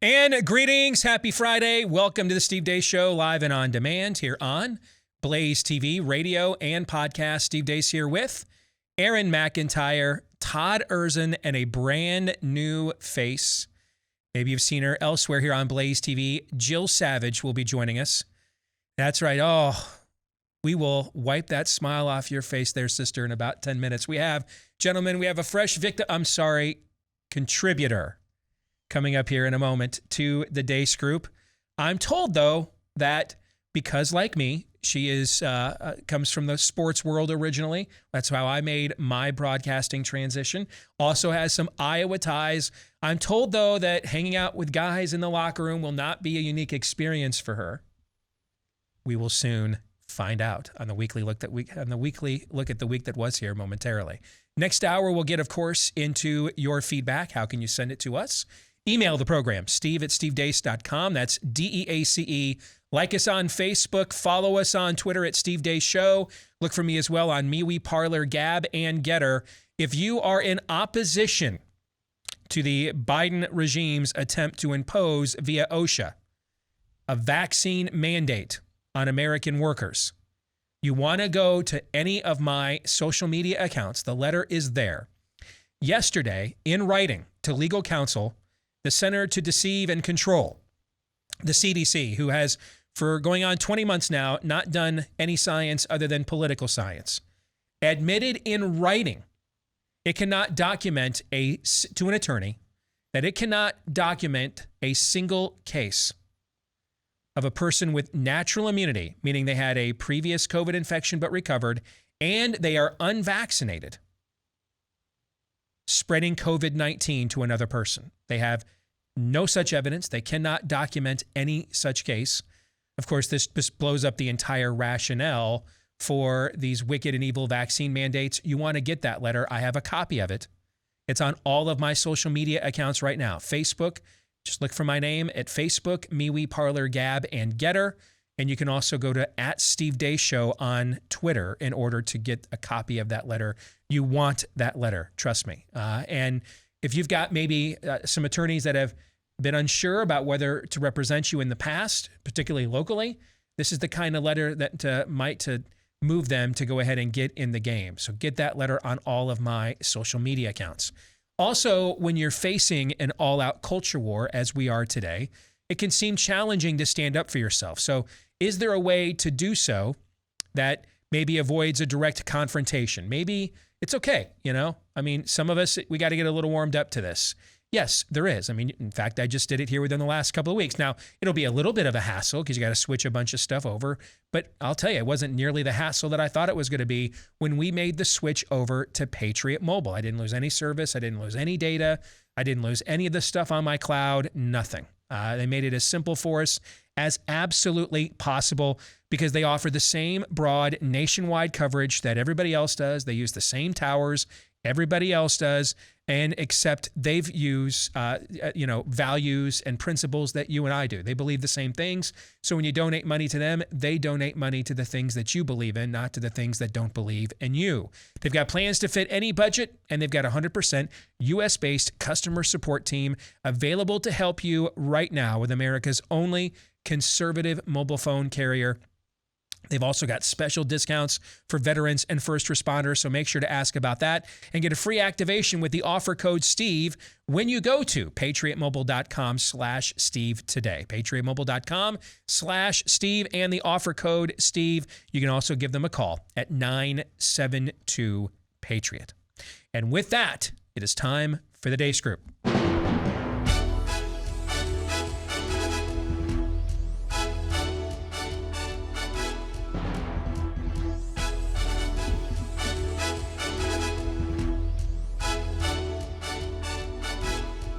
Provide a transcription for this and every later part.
And greetings. Happy Friday. Welcome to the Steve Deace Show, live and on demand here on BlazeTV, radio, and podcast. Steve Deace here with Aaron McIntyre, Todd Erzin, and a brand new face. Maybe you've seen her elsewhere here on BlazeTV. Jill Savage will be joining us. That's right. Oh, we will wipe that smile off your face there, sister, in about 10 minutes. We have a fresh contributor coming up here in a moment to the Deace Group. I'm told, though, that because, like me, she is comes from the sports world originally. That's how I made my broadcasting transition. Also has some Iowa ties. I'm told, though, that hanging out with guys in the locker room will not be a unique experience for her. We will soon find out on the weekly look at the week that was here momentarily. Next hour, we'll get, of course, into your feedback. How can you send it to us? Email the program, steve@stevedeace.com. That's DEACE. Like us on Facebook. Follow us on Twitter at Steve Deace Show. Look for me as well on MeWe, Parler, Gab, and Getter. If you are in opposition to the Biden regime's attempt to impose via OSHA a vaccine mandate on American workers, you want to go to any of my social media accounts. The letter is there. Yesterday, in writing to legal counsel, the Center to Deceive and Control, the CDC, who has, for going on 20 months now, not done any science other than political science, admitted in writing it cannot document to an attorney that it cannot document a single case of a person with natural immunity, meaning they had a previous COVID infection but recovered, and they are unvaccinated, spreading COVID-19 to another person. They have no such evidence. They cannot document any such case. Of course, this blows up the entire rationale for these wicked and evil vaccine mandates. You want to get that letter. I have a copy of it. It's on all of my social media accounts right now. Facebook, just look for my name at Facebook, MeWe, Parler, Gab, and Getter. And you can also go to @Steve Deace Show on Twitter in order to get a copy of that letter. You want that letter, trust me. And if you've got maybe some attorneys that have been unsure about whether to represent you in the past, particularly locally, this is the kind of letter that might move them to go ahead and get in the game. So get that letter on all of my social media accounts. Also, when you're facing an all-out culture war, as we are today, it can seem challenging to stand up for yourself. So is there a way to do so that maybe avoids a direct confrontation? Maybe it's okay, I mean, some of us, we got to get a little warmed up to this. Yes, there is. I mean, in fact, I just did it here within the last couple of weeks. Now, it'll be a little bit of a hassle because you got to switch a bunch of stuff over. But I'll tell you, it wasn't nearly the hassle that I thought it was going to be when we made the switch over to Patriot Mobile. I didn't lose any service. I didn't lose any data. I didn't lose any of the stuff on my cloud. Nothing. They made it as simple for us as absolutely possible because they offer the same broad nationwide coverage that everybody else does. They use the same towers everybody else does, and except they've used, values and principles that you and I do. They believe the same things. So when you donate money to them, they donate money to the things that you believe in, not to the things that don't believe in you. They've got plans to fit any budget, and they've got a 100% U.S.-based customer support team available to help you right now with America's only conservative mobile phone carrier. They've also got special discounts for veterans and first responders, so make sure to ask about that and get a free activation with the offer code STEVE when you go to patriotmobile.com/Steve today. patriotmobile.com/Steve and the offer code STEVE. You can also give them a call at 972-PATRIOT. And with that, it is time for the Deace Group.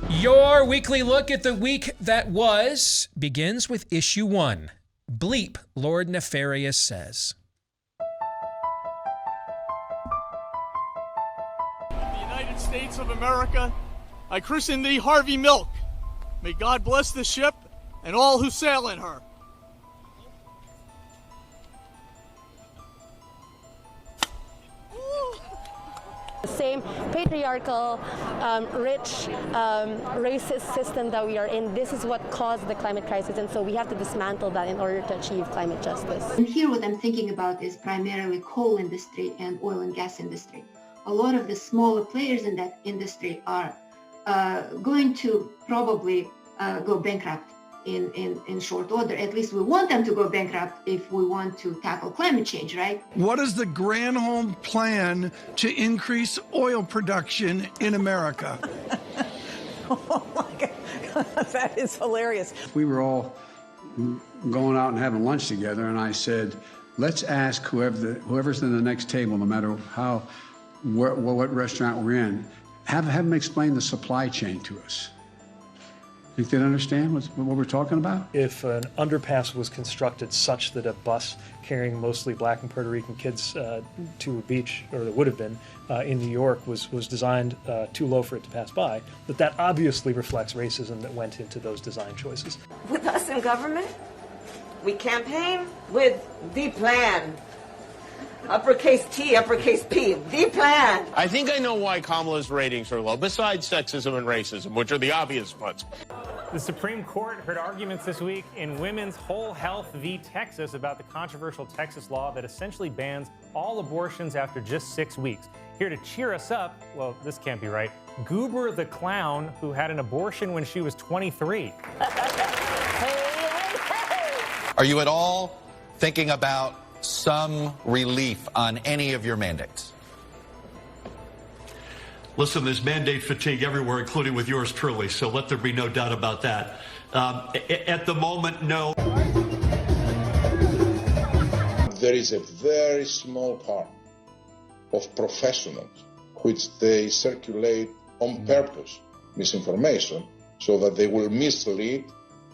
Your weekly look at the week that was begins with issue 1. Bleep, Lord Nefarious says. The United States of America, I christen thee Harvey Milk. May God bless the ship and all who sail in her. The same patriarchal, rich, racist system that we are in, this is what caused the climate crisis, and so we have to dismantle that in order to achieve climate justice. And here what I'm thinking about is primarily coal industry and oil and gas industry. A lot of the smaller players in that industry are going to probably go bankrupt in short order. At least we want them to go bankrupt if we want to tackle climate change, right? What is the Granholm plan to increase oil production in America? Oh my God, that is hilarious. We were all going out and having lunch together, and I said, let's ask whoever's in the next table, no matter what restaurant we're in, have them explain the supply chain to us. Think they'd understand what we're talking about? If an underpass was constructed such that a bus carrying mostly black and Puerto Rican kids to a beach, or that would have been, in New York was designed too low for it to pass by, that obviously reflects racism that went into those design choices. With us in government, we campaign with the plan. Uppercase T, uppercase P, the plan. I think I know why Kamala's ratings are low, besides sexism and racism, which are the obvious ones. The Supreme Court heard arguments this week in Women's Whole Health v. Texas about the controversial Texas law that essentially bans all abortions after just 6 weeks. Here to cheer us up, well, this can't be right, Goober the clown, who had an abortion when she was 23. Are you at all thinking about some relief on any of your mandates? Listen, there's mandate fatigue everywhere, including with yours truly, so let there be no doubt about that. At the moment, no. There is a very small part of professionals which they circulate on purpose misinformation so that they will mislead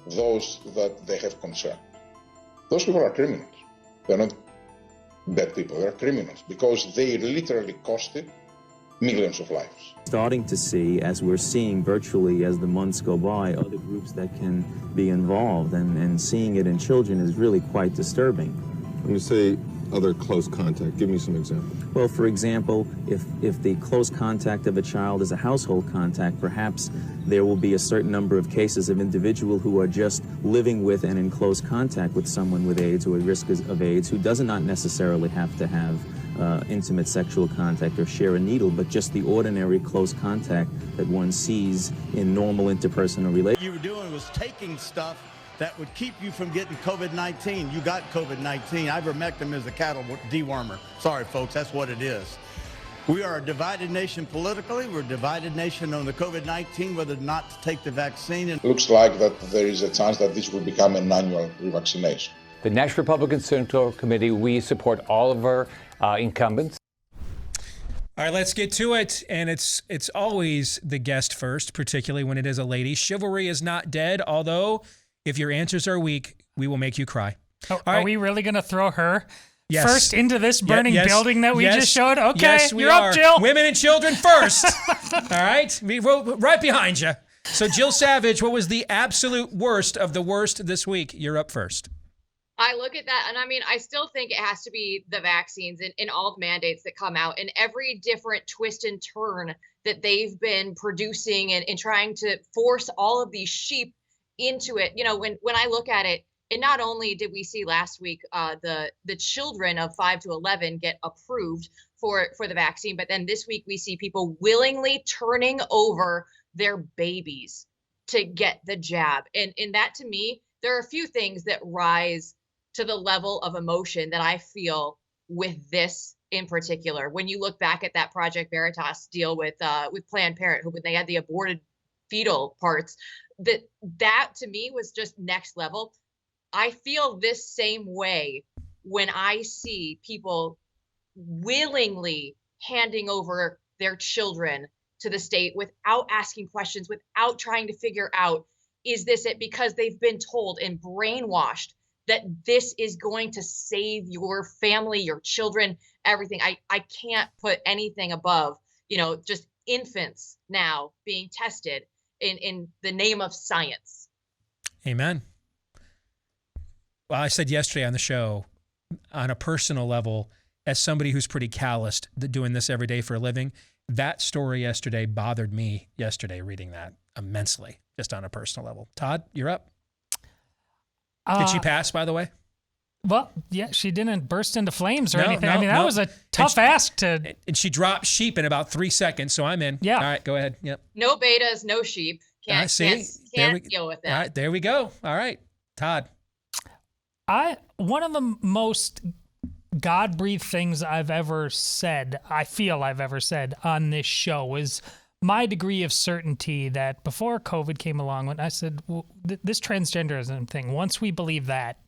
those that they have concern. Those people are criminals. They're not bad people, they're criminals because they literally costed millions of lives. Starting to see, as we're seeing virtually as the months go by, other groups that can be involved, and seeing it in children is really quite disturbing. When you say other close contact, give me some examples. Well, for example, if the close contact of a child is a household contact, perhaps there will be a certain number of cases of individuals who are just living with and in close contact with someone with AIDS or at risk of AIDS, who does not necessarily have to have intimate sexual contact or share a needle, but just the ordinary close contact that one sees in normal interpersonal relations. What you were doing was taking stuff that would keep you from getting COVID-19. You got COVID-19. Ivermectin is a cattle dewormer. Sorry, folks, that's what it is. We are a divided nation politically. We're a divided nation on the COVID-19, whether or not to take the vaccine. It looks like that there is a chance that this will become an annual revaccination. The National Republican Central Committee, we support all of our incumbents. All right, let's get to it. And it's always the guest first, particularly when it is a lady. Chivalry is not dead, although if your answers are weak, we will make you cry. Oh, are we really going to throw her first into this burning building that we just showed? Okay, yes, you're up, Jill. Women and children first. All right, we're right behind you. So Jill Savage, what was the absolute worst of the worst this week? You're up first. I look at that and I mean, I still think it has to be the vaccines and all the mandates that come out and every different twist and turn that they've been producing and trying to force all of these sheep into it. You know, when I look at it, and not only did we see last week the children of 5 to 11 get approved for the vaccine, but then this week we see people willingly turning over their babies to get the jab. And that to me, there are a few things that rise to the level of emotion that I feel with this in particular. When you look back at that Project Veritas deal with Planned Parenthood, when they had the aborted fetal parts, that to me was just next level. I feel this same way when I see people willingly handing over their children to the state without asking questions, without trying to figure out, is this it? Because they've been told and brainwashed that this is going to save your family, your children, everything. I can't put anything above, just infants now being tested in the name of science. Amen. Well, I said yesterday on the show, on a personal level, as somebody who's pretty calloused, doing this every day for a living, That story yesterday bothered me yesterday reading that immensely, just on a personal level. Todd, you're up. Did she pass, by the way? Well, yeah, she didn't burst into flames or anything. No, I mean, that was a tough ask to... And she dropped sheep in about 3 seconds, so I'm in. Yeah. All right, go ahead. Yep. No betas, no sheep. Can't deal with that. All right, there we go. All right, Todd. One of the most God-breathed things I've ever said, I feel I've ever said on this show is my degree of certainty that before COVID came along, when I said, well, this transgenderism thing, once we believe that,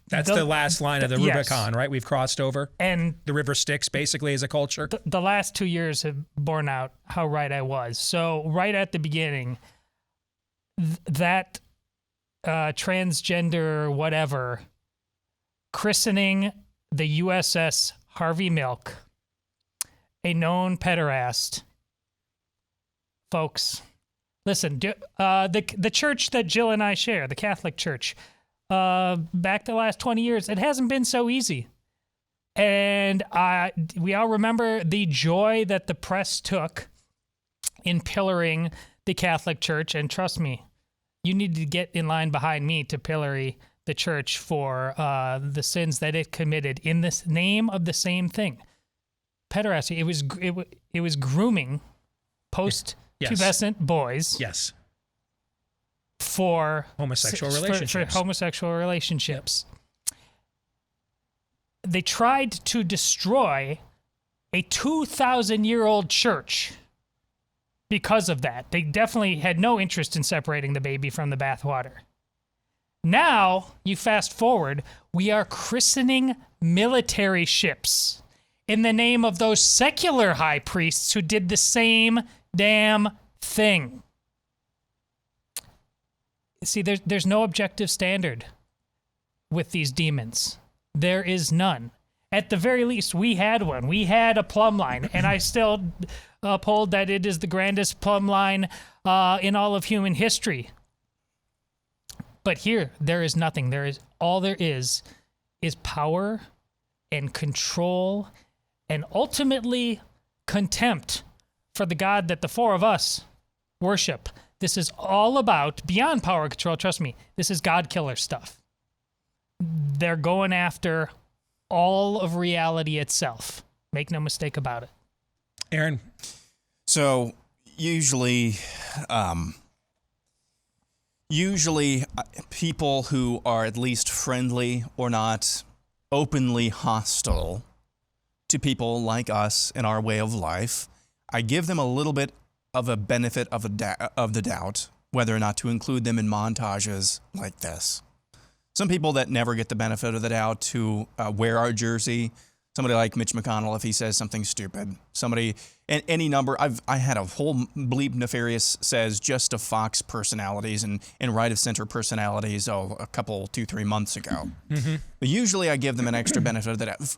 that's the last line of the Rubicon, yes. right? We've crossed over. And the river Styx, basically, as a culture. The last 2 years have borne out how right I was. So right at the beginning, that transgender whatever christening the USS Harvey Milk a known pederast. Folks, listen, the church that Jill and I share, the Catholic Church, back the last 20 years, it hasn't been so easy. And we all remember the joy that the press took in pillaring the Catholic Church. And trust me, you need to get in line behind me to pillory the church for the sins that it committed in the name of the same thing. Pederasty. It was grooming post-pubescent boys. Yes. For homosexual relationships. For homosexual relationships. They tried to destroy a 2,000-year-old church because of that. They definitely had no interest in separating the baby from the bathwater. Now, you fast forward, we are christening military ships in the name of those secular high priests who did the same damn thing. See, there's no objective standard with these demons. There is none. At the very least, we had one. We had a plumb line, and I still uphold that it is the grandest plumb line in all of human history. But here, there is nothing. All there is power and control and ultimately contempt for the God that the four of us worship. This is all about, beyond power and control, trust me, this is God killer stuff. They're going after all of reality itself. Make no mistake about it. Aaron? So, usually people who are at least friendly or not openly hostile to people like us and our way of life, I give them a little bit of a benefit of the doubt, whether or not to include them in montages like this. Some people that never get the benefit of the doubt who wear our jersey, somebody like Mitch McConnell if he says something stupid, somebody, and any number, I had a whole bleep nefarious says just of Fox personalities and right of center personalities a couple, 2-3 months ago. Mm-hmm. But usually I give them an extra benefit of the doubt.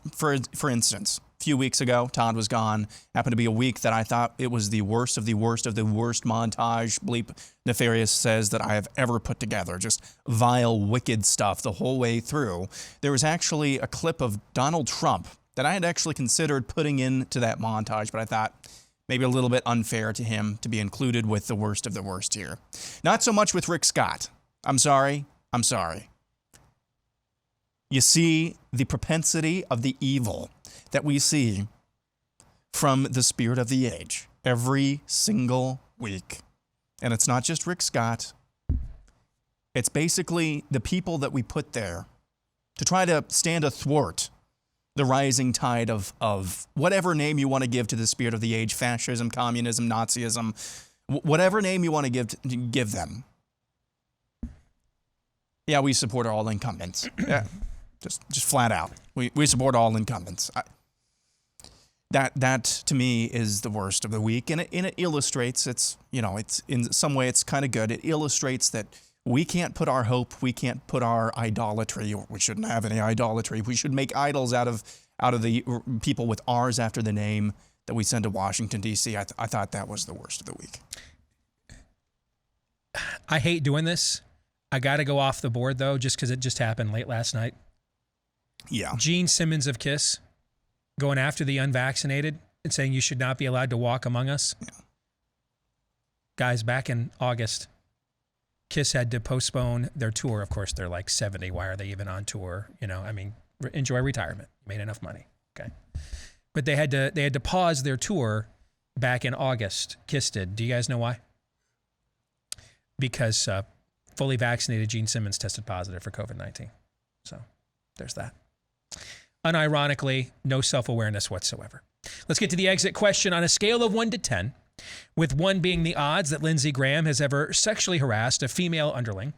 For instance, a few weeks ago, Todd was gone. Happened to be a week that I thought it was the worst of the worst of the worst montage, bleep nefarious says, that I have ever put together. Just vile, wicked stuff the whole way through. There was actually a clip of Donald Trump that I had actually considered putting into that montage, but I thought maybe a little bit unfair to him to be included with the worst of the worst here. Not so much with Rick Scott. I'm sorry. You see the propensity of the evil that we see from the spirit of the age every single week. And it's not just Rick Scott. It's basically the people that we put there to try to stand athwart the rising tide of whatever name you want to give to the spirit of the age, fascism, communism, Nazism, whatever name you want to give them. Yeah, we support all incumbents. Yeah, just flat out. We support all incumbents. That to me is the worst of the week, and it illustrates, it's in some way it's kind of good. It illustrates that we can't put our hope, we can't put our idolatry, or we shouldn't have any idolatry. We should make idols out of the people with R's after the name that we send to Washington, D.C. I thought that was the worst of the week. I hate doing this. I got to go off the board, though, just because it just happened late last night. Yeah. Gene Simmons of KISS going after the unvaccinated and saying you should not be allowed to walk among us. Yeah. Guys, back in August, Kiss had to postpone their tour. Of course, they're like 70. Why are they even on tour? You know, I mean, enjoy retirement. You made enough money. Okay. But they had to pause their tour back in August. Kiss did. Do you guys know why? Because fully vaccinated Gene Simmons tested positive for COVID-19. So there's that. Unironically, no self-awareness whatsoever. Let's get to the exit question. On a scale of 1 to 10, with 1 being the odds that Lindsey Graham has ever sexually harassed a female underling,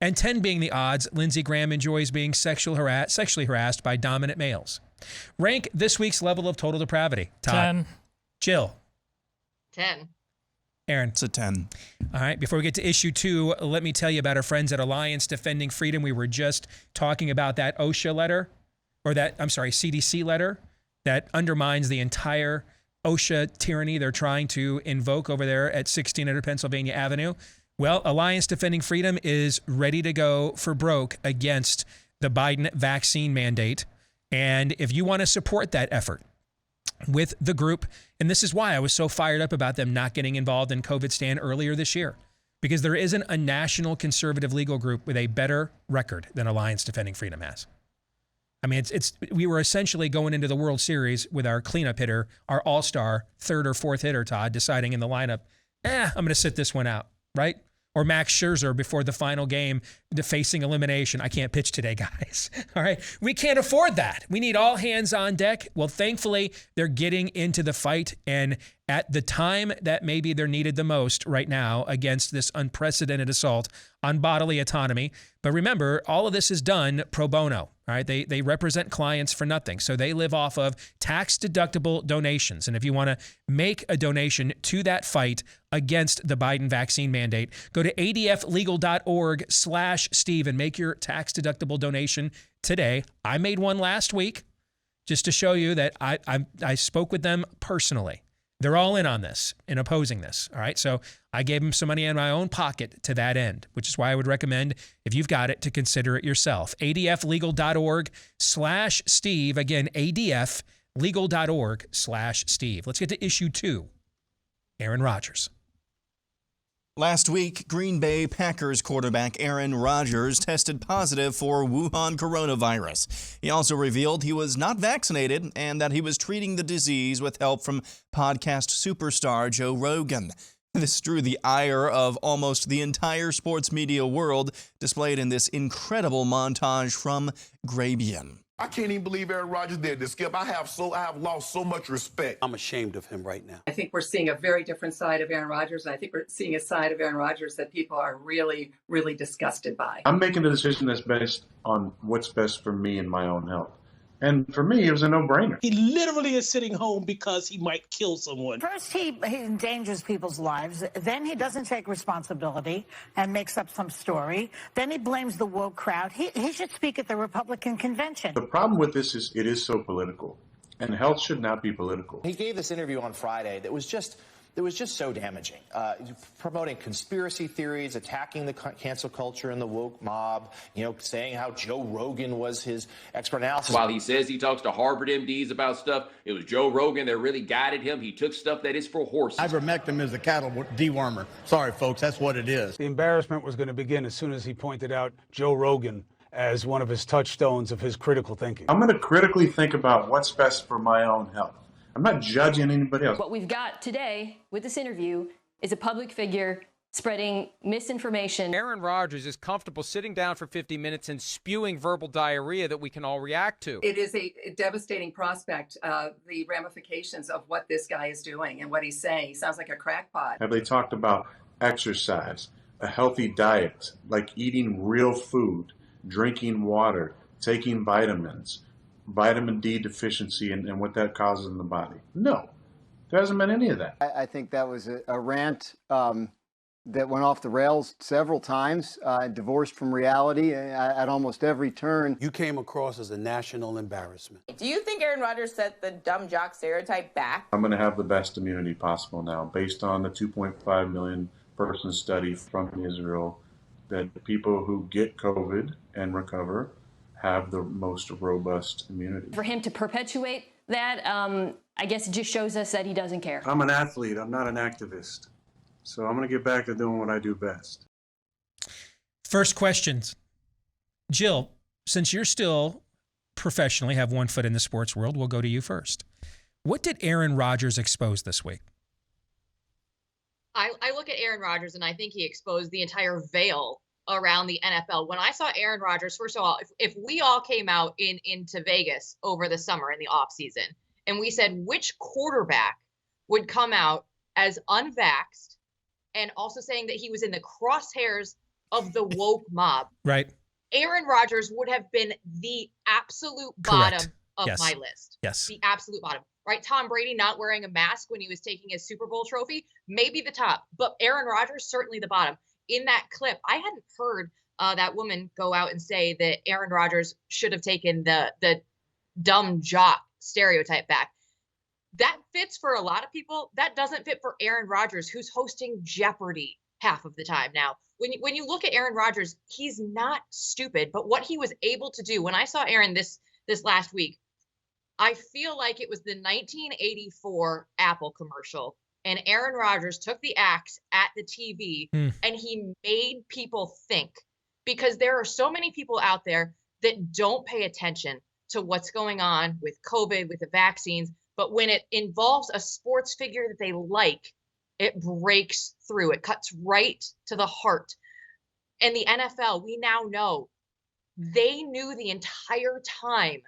and 10 being the odds Lindsey Graham enjoys being sexually harassed by dominant males. Rank this week's level of total depravity. Todd. 10. Jill. 10. Aaron. It's a 10. All right. Before we get to issue 2, let me tell you about our friends at Alliance Defending Freedom. We were just talking about that OSHA letter, or that, I'm sorry, CDC letter that undermines the entire OSHA tyranny they're trying to invoke over there at 1600 Pennsylvania Avenue. Well, Alliance Defending Freedom is ready to go for broke against the Biden vaccine mandate. And if you want to support that effort with the group, and this is why I was so fired up about them not getting involved in COVID stand earlier this year, because there isn't a national conservative legal group with a better record than Alliance Defending Freedom has. I mean, we were essentially going into the World Series with our cleanup hitter, our all-star 3rd or 4th hitter, Todd, deciding in the lineup, I'm going to sit this one out, right? Or Max Scherzer before the final game, facing elimination. I can't pitch today, guys. All right. We can't afford that. We need all hands on deck. Well, thankfully, they're getting into the fight. And at the time that maybe they're needed the most right now against this unprecedented assault on bodily autonomy. But remember, all of this is done pro bono. All right. They represent clients for nothing. So they live off of tax-deductible donations. And if you want to make a donation to that fight against the Biden vaccine mandate, go to adflegal.org/Steve and make your tax-deductible donation today. I made one last week just to show you that I spoke with them personally. They're all in on this, in opposing this. All right. So I gave them some money in my own pocket to that end, which is why I would recommend, if you've got it, to consider it yourself. adflegal.org/Steve. Again, adflegal.org/Steve. Let's get to issue 2. Aaron Rodgers. Last week, Green Bay Packers quarterback Aaron Rodgers tested positive for Wuhan coronavirus. He also revealed he was not vaccinated and that he was treating the disease with help from podcast superstar Joe Rogan. This drew the ire of almost the entire sports media world, displayed in this incredible montage from Grabian. I can't even believe Aaron Rodgers did this, Skip. I have lost so much respect. I'm ashamed of him right now. I think we're seeing a very different side of Aaron Rodgers, and I think we're seeing a side of Aaron Rodgers that people are really, really disgusted by. I'm making a decision that's based on what's best for me and my own health. And for me, it was a no-brainer. He literally is sitting home because he might kill someone. First, he endangers people's lives. Then he doesn't take responsibility and makes up some story. Then he blames the woke crowd. He should speak at the Republican convention. The problem with this is it is so political, and health should not be political. He gave this interview on Friday that was just so damaging, promoting conspiracy theories, attacking the cancel culture and the woke mob, saying how Joe Rogan was his expert analysis. While he says he talks to Harvard MDs about stuff, it was Joe Rogan that really guided him. He took stuff that is for horses. Ivermectin is a cattle dewormer. Sorry, folks, that's what it is. The embarrassment was going to begin as soon as he pointed out Joe Rogan as one of his touchstones of his critical thinking. I'm going to critically think about what's best for my own health. I'm not judging anybody else. What we've got today with this interview is a public figure spreading misinformation. Aaron Rodgers is comfortable sitting down for 50 minutes and spewing verbal diarrhea that we can all react to. It is a devastating prospect, the ramifications of what this guy is doing and what he's saying. He sounds like a crackpot. Have they talked about exercise, a healthy diet, like eating real food, drinking water, taking vitamins, vitamin D deficiency and what that causes in the body? No, there hasn't been any of that. I think that was a rant that went off the rails several times, divorced from reality at almost every turn. You came across as a national embarrassment. Do you think Aaron Rodgers set the dumb jock stereotype back? I'm going to have the best immunity possible now, based on the 2.5 million person study from Israel, that the people who get COVID and recover have the most robust immunity. For him to perpetuate that, I guess it just shows us that he doesn't care. I'm an athlete. I'm not an activist. So I'm going to get back to doing what I do best. First questions. Jill, since you're still professionally have one foot in the sports world, we'll go to you first. What did Aaron Rodgers expose this week? I look at Aaron Rodgers and I think he exposed the entire veil around the NFL. When I saw Aaron Rodgers, first of all, if we all came out into Vegas over the summer in the offseason and we said which quarterback would come out as unvaxxed and also saying that he was in the crosshairs of the woke mob, right? Aaron Rodgers would have been the absolute bottom of my list. Yes. The absolute bottom. Right? Tom Brady not wearing a mask when he was taking his Super Bowl trophy, maybe the top, but Aaron Rodgers, certainly the bottom. In that clip, I hadn't heard that woman go out and say that Aaron Rodgers should have taken the dumb jock stereotype back. That fits for a lot of people. That doesn't fit for Aaron Rodgers, who's hosting Jeopardy half of the time now. When you look at Aaron Rodgers, he's not stupid, but what he was able to do, when I saw Aaron this last week, I feel like it was the 1984 Apple commercial, and Aaron Rodgers took the axe at the TV and he made people think, because there are so many people out there that don't pay attention to what's going on with COVID, with the vaccines, but when it involves a sports figure that they like, it breaks through. It cuts right to the heart. And the NFL, we now know, they knew the entire time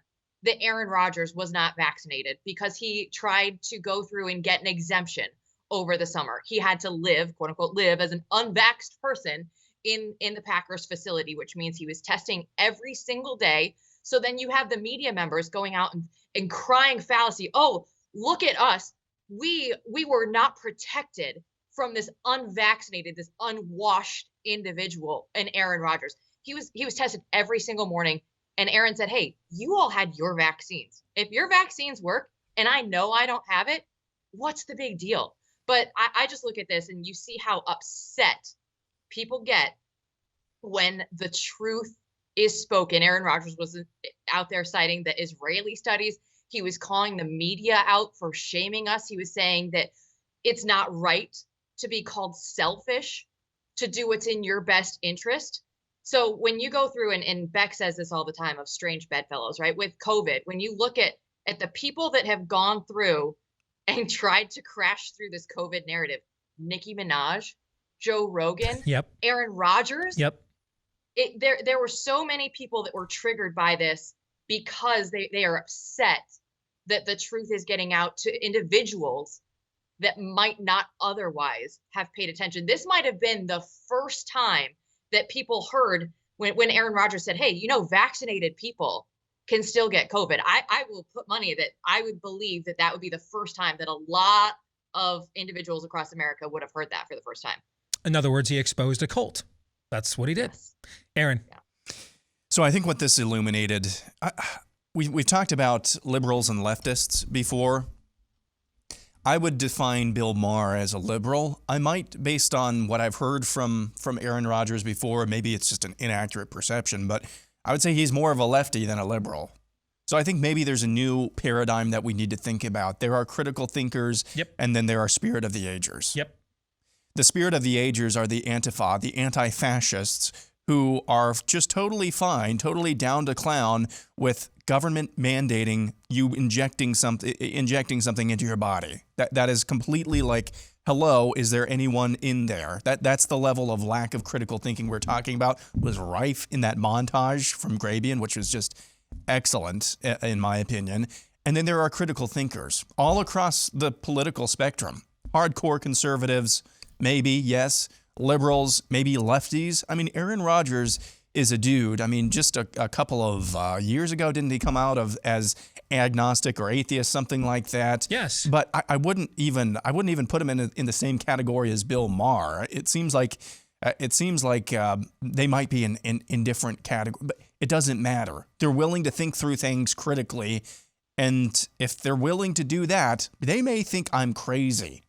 that Aaron Rodgers was not vaccinated because he tried to go through and get an exemption over the summer. He had to live, quote unquote, live as an unvaxxed person in the Packers facility, which means he was testing every single day. So then you have the media members going out and crying fallacy. Oh, look at us. We were not protected from this unvaccinated, this unwashed individual in Aaron Rodgers. He was tested every single morning. And Aaron said, hey, you all had your vaccines. If your vaccines work and I know I don't have it, what's the big deal? But I just look at this and you see how upset people get when the truth is spoken. Aaron Rodgers was out there citing the Israeli studies. He was calling the media out for shaming us. He was saying that it's not right to be called selfish, to do what's in your best interest. So when you go through, and Beck says this all the time of strange bedfellows, right? With COVID, when you look at the people that have gone through and tried to crash through this COVID narrative, Nicki Minaj, Joe Rogan, Aaron Rodgers. There were so many people that were triggered by this because they are upset that the truth is getting out to individuals that might not otherwise have paid attention. This might have been the first time that people heard when Aaron Rodgers said, hey, vaccinated people can still get COVID. I will put money that I would believe that would be the first time that a lot of individuals across America would have heard that for the first time. In other words, he exposed a cult. That's what he did. Yes. Aaron. Yeah. So I think what this illuminated, we've talked about liberals and leftists before. I would define Bill Maher as a liberal. I might, based on what I've heard from Aaron Rodgers before, maybe it's just an inaccurate perception, but I would say he's more of a lefty than a liberal. So I think maybe there's a new paradigm that we need to think about. There are critical thinkers, and then there are spirit of the agers. The spirit of the agers are the Antifa, the anti-fascists, who are just totally fine, totally down to clown with government mandating you injecting something into your body. That is completely like, hello, is there anyone in there? That's the level of lack of critical thinking we're talking about. Was rife in that montage from Grabian, which was just excellent in my opinion. And then there are critical thinkers all across the political spectrum. Hardcore conservatives, maybe, yes. Liberals, maybe lefties. I mean, Aaron Rodgers is a dude. I mean, just a couple of years ago, didn't he come out as agnostic or atheist, something like that? Yes. But I wouldn't even put him in the same category as Bill Maher. It seems like they might be in different categories, but it doesn't matter. They're willing to think through things critically, and if they're willing to do that, they may think I'm crazy.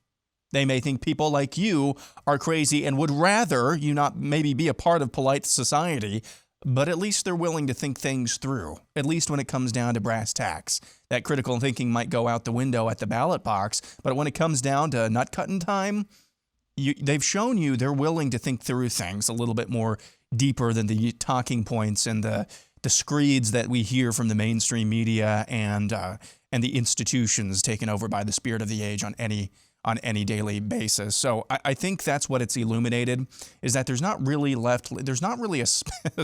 They may think people like you are crazy and would rather you not maybe be a part of polite society. but at least they're willing to think things through, at least when it comes down to brass tacks. That critical thinking might go out the window at the ballot box, but when it comes down to nut cutting time, they've shown you they're willing to think through things a little bit more deeper than the talking points and the screeds that we hear from the mainstream media and the institutions taken over by the spirit of the age on any daily basis. So I think that's what it's illuminated, is that there's not really a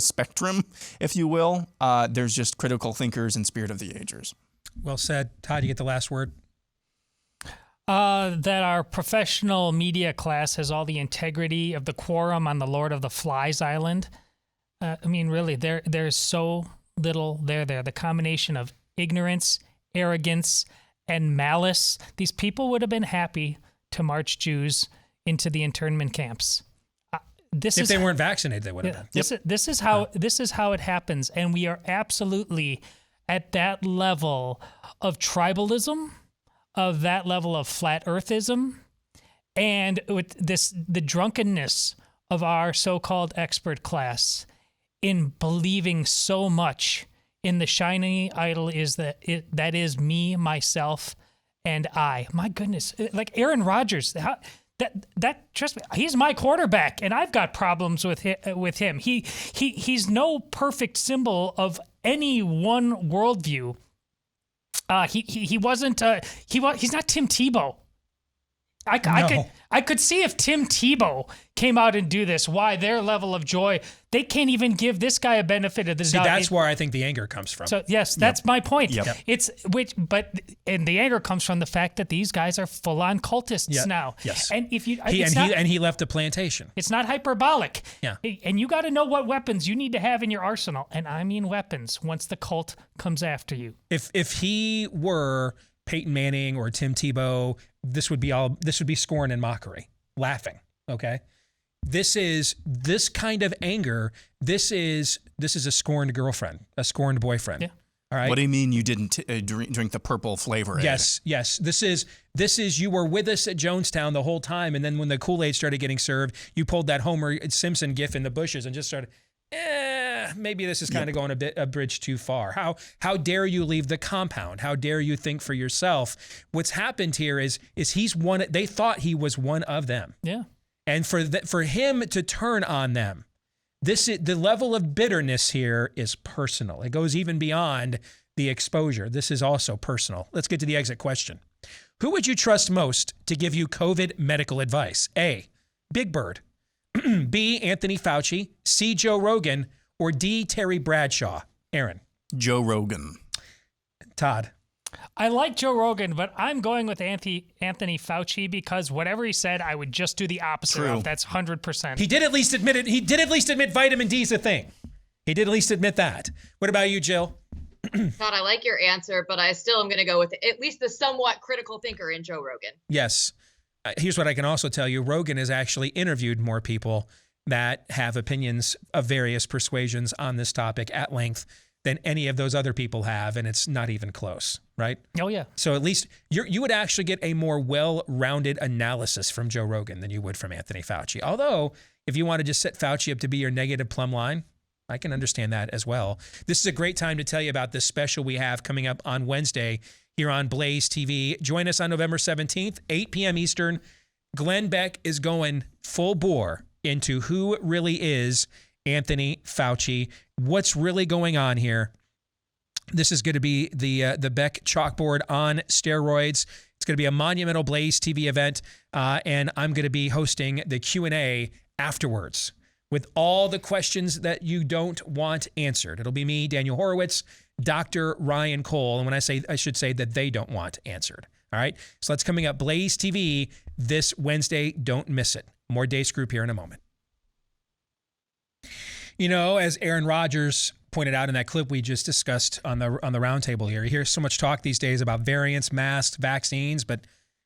spectrum, if you will. There's just critical thinkers and spirit of the agers. Well said. Todd, you get the last word. That our professional media class has all the integrity of the quorum on the Lord of the Flies Island. I mean, really, there's so little there. The combination of ignorance, arrogance, and malice. These people would have been happy to march Jews into the internment camps. If they weren't vaccinated, they would have been. This is how it happens, and we are absolutely at that level of tribalism, of that level of flat earthism, and with the drunkenness of our so-called expert class in believing so much in the shiny idol that is me, myself, and I. My goodness, like Aaron Rodgers, trust me, he's my quarterback, and I've got problems with him. He's no perfect symbol of any one worldview. He's not Tim Tebow. I could see if Tim Tebow came out and do this, why their level of joy, they can't even give this guy a benefit of the doubt. That's where I think the anger comes from. So yes, that's my point. Yep. And the anger comes from the fact that these guys are full-on cultists now. Yes. And he left the plantation. It's not hyperbolic. Yeah. And you got to know what weapons you need to have in your arsenal, and I mean weapons. Once the cult comes after you. If he were Peyton Manning or Tim Tebow, this would be scorn and mockery, laughing. Okay, this kind of anger. This is a scorned girlfriend, a scorned boyfriend. Yeah. All right. What do you mean you didn't drink the purple flavor? Yes. This is you were with us at Jonestown the whole time, and then when the Kool-Aid started getting served, you pulled that Homer Simpson gif in the bushes and just started. Maybe this is kind of going a bridge too far. How dare you leave the compound? How dare you think for yourself? What's happened here is he's one. They thought he was one of them. Yeah. And for him to turn on them, the level of bitterness here is personal. It goes even beyond the exposure. This is also personal. Let's get to the exit question. Who would you trust most to give you COVID medical advice? A, Big Bird. B, Anthony Fauci. C, Joe Rogan. Or D, Terry Bradshaw? Aaron. Joe Rogan. Todd. I like Joe Rogan, but I'm going with Anthony Fauci because whatever he said, I would just do the opposite of. That's 100%. He did at least admit it. He did at least admit vitamin D is a thing. He did at least admit that. What about you, Jill? Todd, I like your answer, but I still am going to go with at least the somewhat critical thinker in Joe Rogan. Yes. Here's what I can also tell you. Rogan has actually interviewed more people that have opinions of various persuasions on this topic at length than any of those other people have, and it's not even close, right? Oh, yeah. So at least you would actually get a more well-rounded analysis from Joe Rogan than you would from Anthony Fauci. Although, if you want to just set Fauci up to be your negative plumb line, I can understand that as well. This is a great time to tell you about this special we have coming up on Wednesday here on Blaze TV. Join us on November 17th, 8 p.m. Eastern. Glenn Beck is going full bore into who really is Anthony Fauci, what's really going on here. This is going to be the Beck chalkboard on steroids. It's going to be a monumental Blaze TV event, and I'm going to be hosting the Q&A afterwards with all the questions that you don't want answered. It'll be me, Daniel Horowitz, Dr. Ryan Cole, and when I should say that they don't want answered. All right, so that's coming up Blaze TV this Wednesday. Don't miss it. More Deace Group here in a moment. You know, as Aaron Rodgers pointed out in that clip we just discussed on the roundtable here, you hear so much talk these days about variants, masks, vaccines, but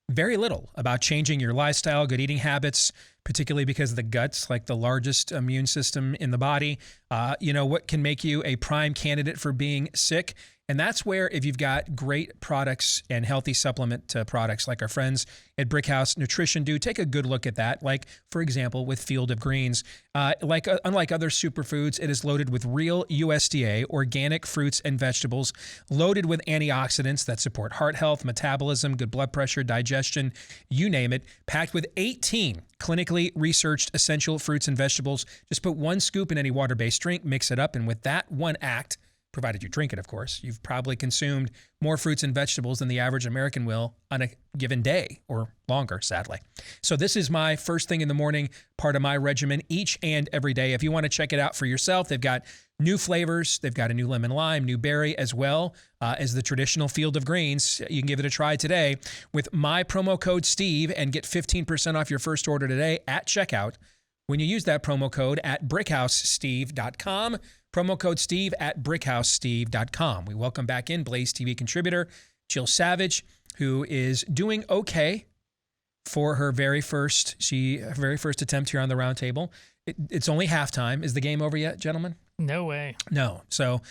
very little about changing your lifestyle, good eating habits, particularly because of the gut's like the largest immune system in the body. What can make you a prime candidate for being sick? And that's where, if you've got great products and healthy supplement products like our friends at Brickhouse Nutrition do, take a good look at that. Like, for example, with Field of Greens. Unlike other superfoods, it is loaded with real USDA organic fruits and vegetables, loaded with antioxidants that support heart health, metabolism, good blood pressure, digestion, you name it, packed with 18 clinically researched essential fruits and vegetables. Just put 1 scoop in any water-based drink, mix it up, and with that one act, provided you drink it, of course, you've probably consumed more fruits and vegetables than the average American will on a given day, or longer, sadly. So this is my first thing in the morning, part of my regimen each and every day. If you want to check it out for yourself, they've got new flavors. They've got a new lemon lime, new berry, as well as the traditional Field of Greens. You can give it a try today with my promo code Steve and get 15% off your first order today at checkout when you use that promo code at brickhousesteve.com. Promo code Steve at brickhousesteve.com. We welcome back in Blaze TV contributor Jill Savage, who is doing okay for her very first attempt here on the roundtable. It's only halftime. Is the game over yet, gentlemen? No way. No. So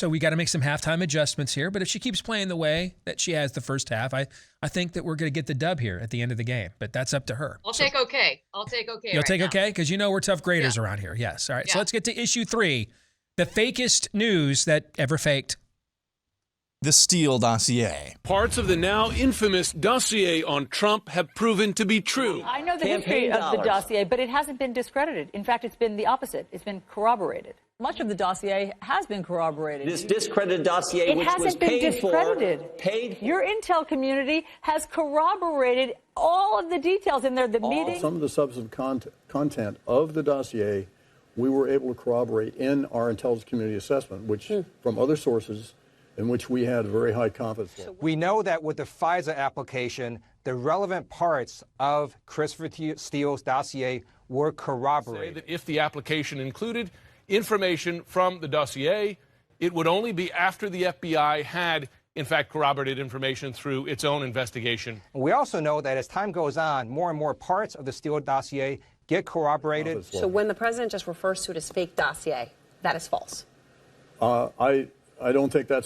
we got to make some halftime adjustments here. But if she keeps playing the way that she has the first half, I think that we're going to get the dub here at the end of the game. But that's up to her. I'll take okay. I'll take okay. You'll take okay? Because we're tough graders around here. Yes. All right. So let's get to issue 3. The fakest news that ever faked. The Steele dossier. Parts of the now infamous dossier on Trump have proven to be true. I know the history of the dossier, but it hasn't been discredited. In fact, it's been the opposite. It's been corroborated. Much of the dossier has been corroborated. This discredited dossier, which was paid for, Your intel community has corroborated all of the details in there. The meeting. Some of the substantive content of the dossier, we were able to corroborate in our intelligence community assessment, which from other sources, in which we had very high confidence level. We know that with the FISA application, the relevant parts of Christopher Steele's dossier were corroborated. Say that if the application included information from the dossier, it would only be after the FBI had, in fact, corroborated information through its own investigation. We also know that as time goes on, more and more parts of the Steele dossier get corroborated. So when the president just refers to it as fake dossier, that is false. I don't think that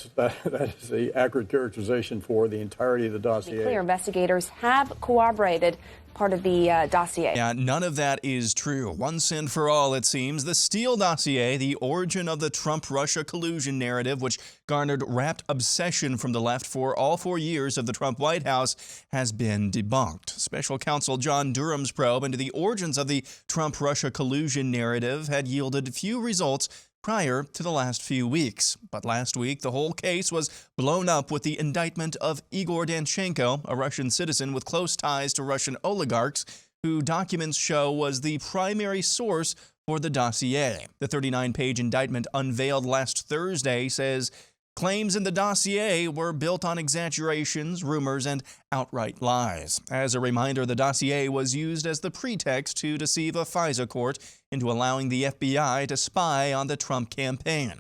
is the accurate characterization for the entirety of the dossier. To be clear, investigators have corroborated part of the dossier. Yeah, none of that is true. Once and for all, it seems. The Steele dossier, the origin of the Trump-Russia collusion narrative, which garnered rapt obsession from the left for all 4 years of the Trump White House, has been debunked. Special counsel John Durham's probe into the origins of the Trump-Russia collusion narrative had yielded few results prior to the last few weeks. But last week, the whole case was blown up with the indictment of Igor Danchenko, a Russian citizen with close ties to Russian oligarchs, who documents show was the primary source for the dossier. The 39-page indictment unveiled last Thursday says claims in the dossier were built on exaggerations, rumors, and outright lies. As a reminder, the dossier was used as the pretext to deceive a FISA court into allowing the FBI to spy on the Trump campaign.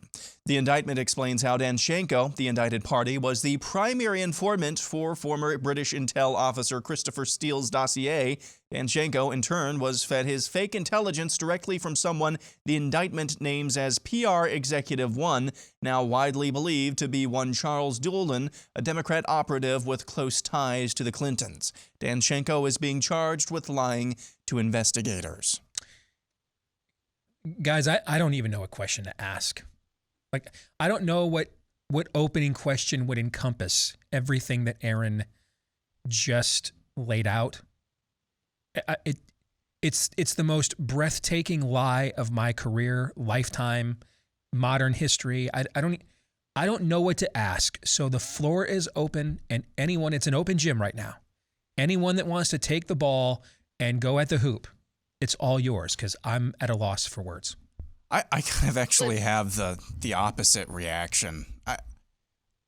The indictment explains how Danchenko, the indicted party, was the primary informant for former British intel officer Christopher Steele's dossier. Danchenko, in turn, was fed his fake intelligence directly from someone the indictment names as PR Executive 1, now widely believed to be one Charles Doolin, a Democrat operative with close ties to the Clintons. Danchenko is being charged with lying to investigators. Guys, I don't even know a question to ask. Like, I don't know what opening question would encompass everything that Aaron just laid out. It's the most breathtaking lie of my career, lifetime, modern history. I don't know what to ask. So the floor is open, and it's an open gym right now. Anyone that wants to take the ball and go at the hoop, it's all yours, because I'm at a loss for words. I kind of actually have the opposite reaction.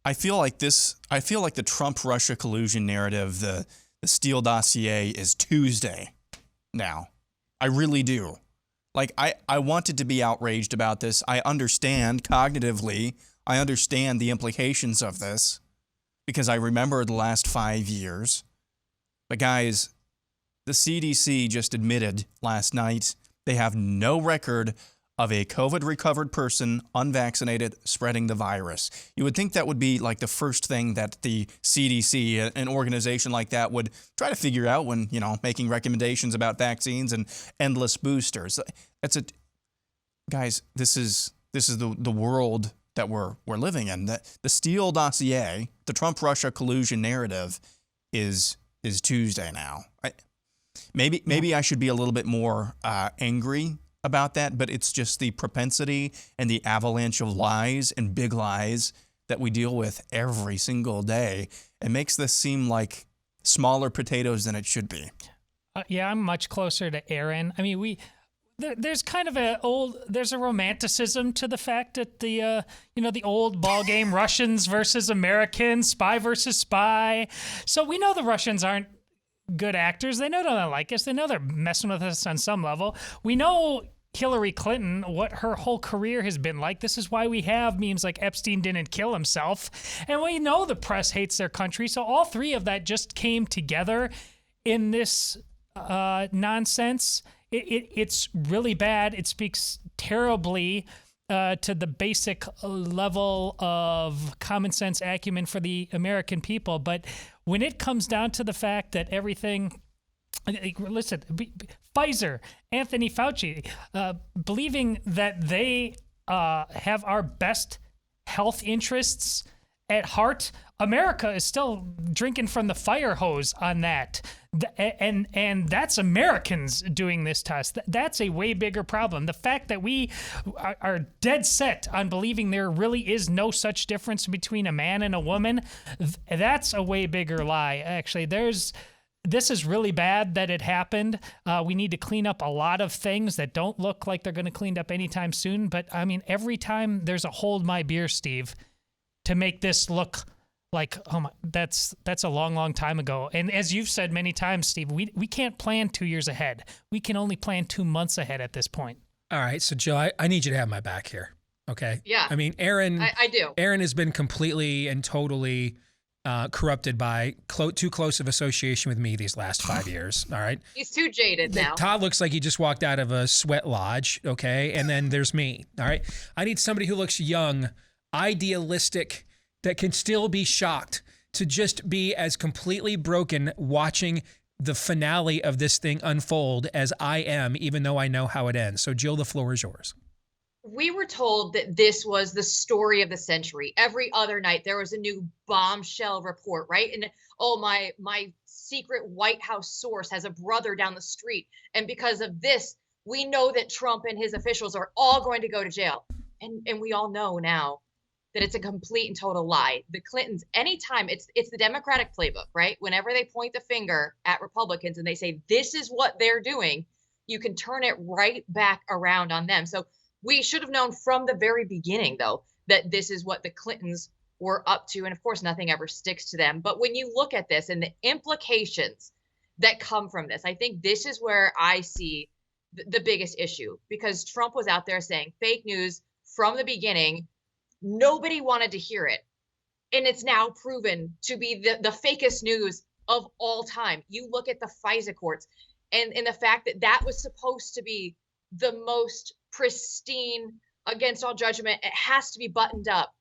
I feel like the Trump-Russia collusion narrative, the Steele dossier, is Tuesday now. I really do. Like, I wanted to be outraged about this. I understand cognitively, I understand the implications of this, because I remember the last 5 years. But guys, the CDC just admitted last night they have no record of a COVID recovered person, unvaccinated, spreading the virus. You would think that would be like the first thing that the CDC, an organization like that, would try to figure out when, making recommendations about vaccines and endless boosters. Guys, this is the world that we're living in. The Steele dossier, the Trump-Russia collusion narrative is Tuesday now. Maybe I should be a little bit more angry about that, but it's just the propensity and the avalanche of lies and big lies that we deal with every single day. It makes this seem like smaller potatoes than it should be. Yeah, I'm much closer to Aaron. I mean, there's kind of there's a romanticism to the fact that the old ball game, Russians versus Americans, spy versus spy. So we know the Russians aren't good actors. They know they don't like us. They know they're messing with us on some level. We know Hillary Clinton, what her whole career has been like. This is why we have memes like Epstein didn't kill himself. And we know the press hates their country. So all three of that just came together in this nonsense. It's really bad. It speaks terribly to the basic level of common sense acumen for the American people. But when it comes down to the fact that everything, listen, Pfizer, Anthony Fauci, believing that they have our best health interests at heart, America is still drinking from the fire hose on that. And that's Americans doing this to us. That's a way bigger problem. The fact that we are dead set on believing there really is no such difference between a man and a woman, that's a way bigger lie. Actually, this is really bad that it happened. We need to clean up a lot of things that don't look like they're going to clean up anytime soon. But I mean, every time there's a hold my beer, Steve, to make this look like, oh my, that's a long, long time ago. And as you've said many times, Steve, we can't plan 2 years ahead. We can only plan 2 months ahead at this point. All right, so Jill, I need you to have my back here, okay? Yeah. I mean, Aaron. I do. Aaron has been completely and totally corrupted by too close of association with me these last 5 years. All right. He's too jaded now. Todd looks like he just walked out of a sweat lodge. Okay. And then there's me. All right. I need somebody who looks young, idealistic, that can still be shocked, to just be as completely broken watching the finale of this thing unfold as I am, even though I know how it ends. So Jill, the floor is yours. We were told that this was the story of the century. Every other night there was a new bombshell report, right? And my secret White House source has a brother down the street. And because of this, we know that Trump and his officials are all going to go to jail. And we all know now that it's a complete and total lie. The Clintons, anytime, it's the Democratic playbook, right? Whenever they point the finger at Republicans and they say, this is what they're doing, you can turn it right back around on them. So we should have known from the very beginning, though, that this is what the Clintons were up to. And of course, nothing ever sticks to them. But when you look at this and the implications that come from this, I think this is where I see the biggest issue, because Trump was out there saying fake news from the beginning. Nobody wanted to hear it. And it's now proven to be the fakest news of all time. You look at the FISA courts and the fact that was supposed to be the most pristine, against all judgment, it has to be buttoned up.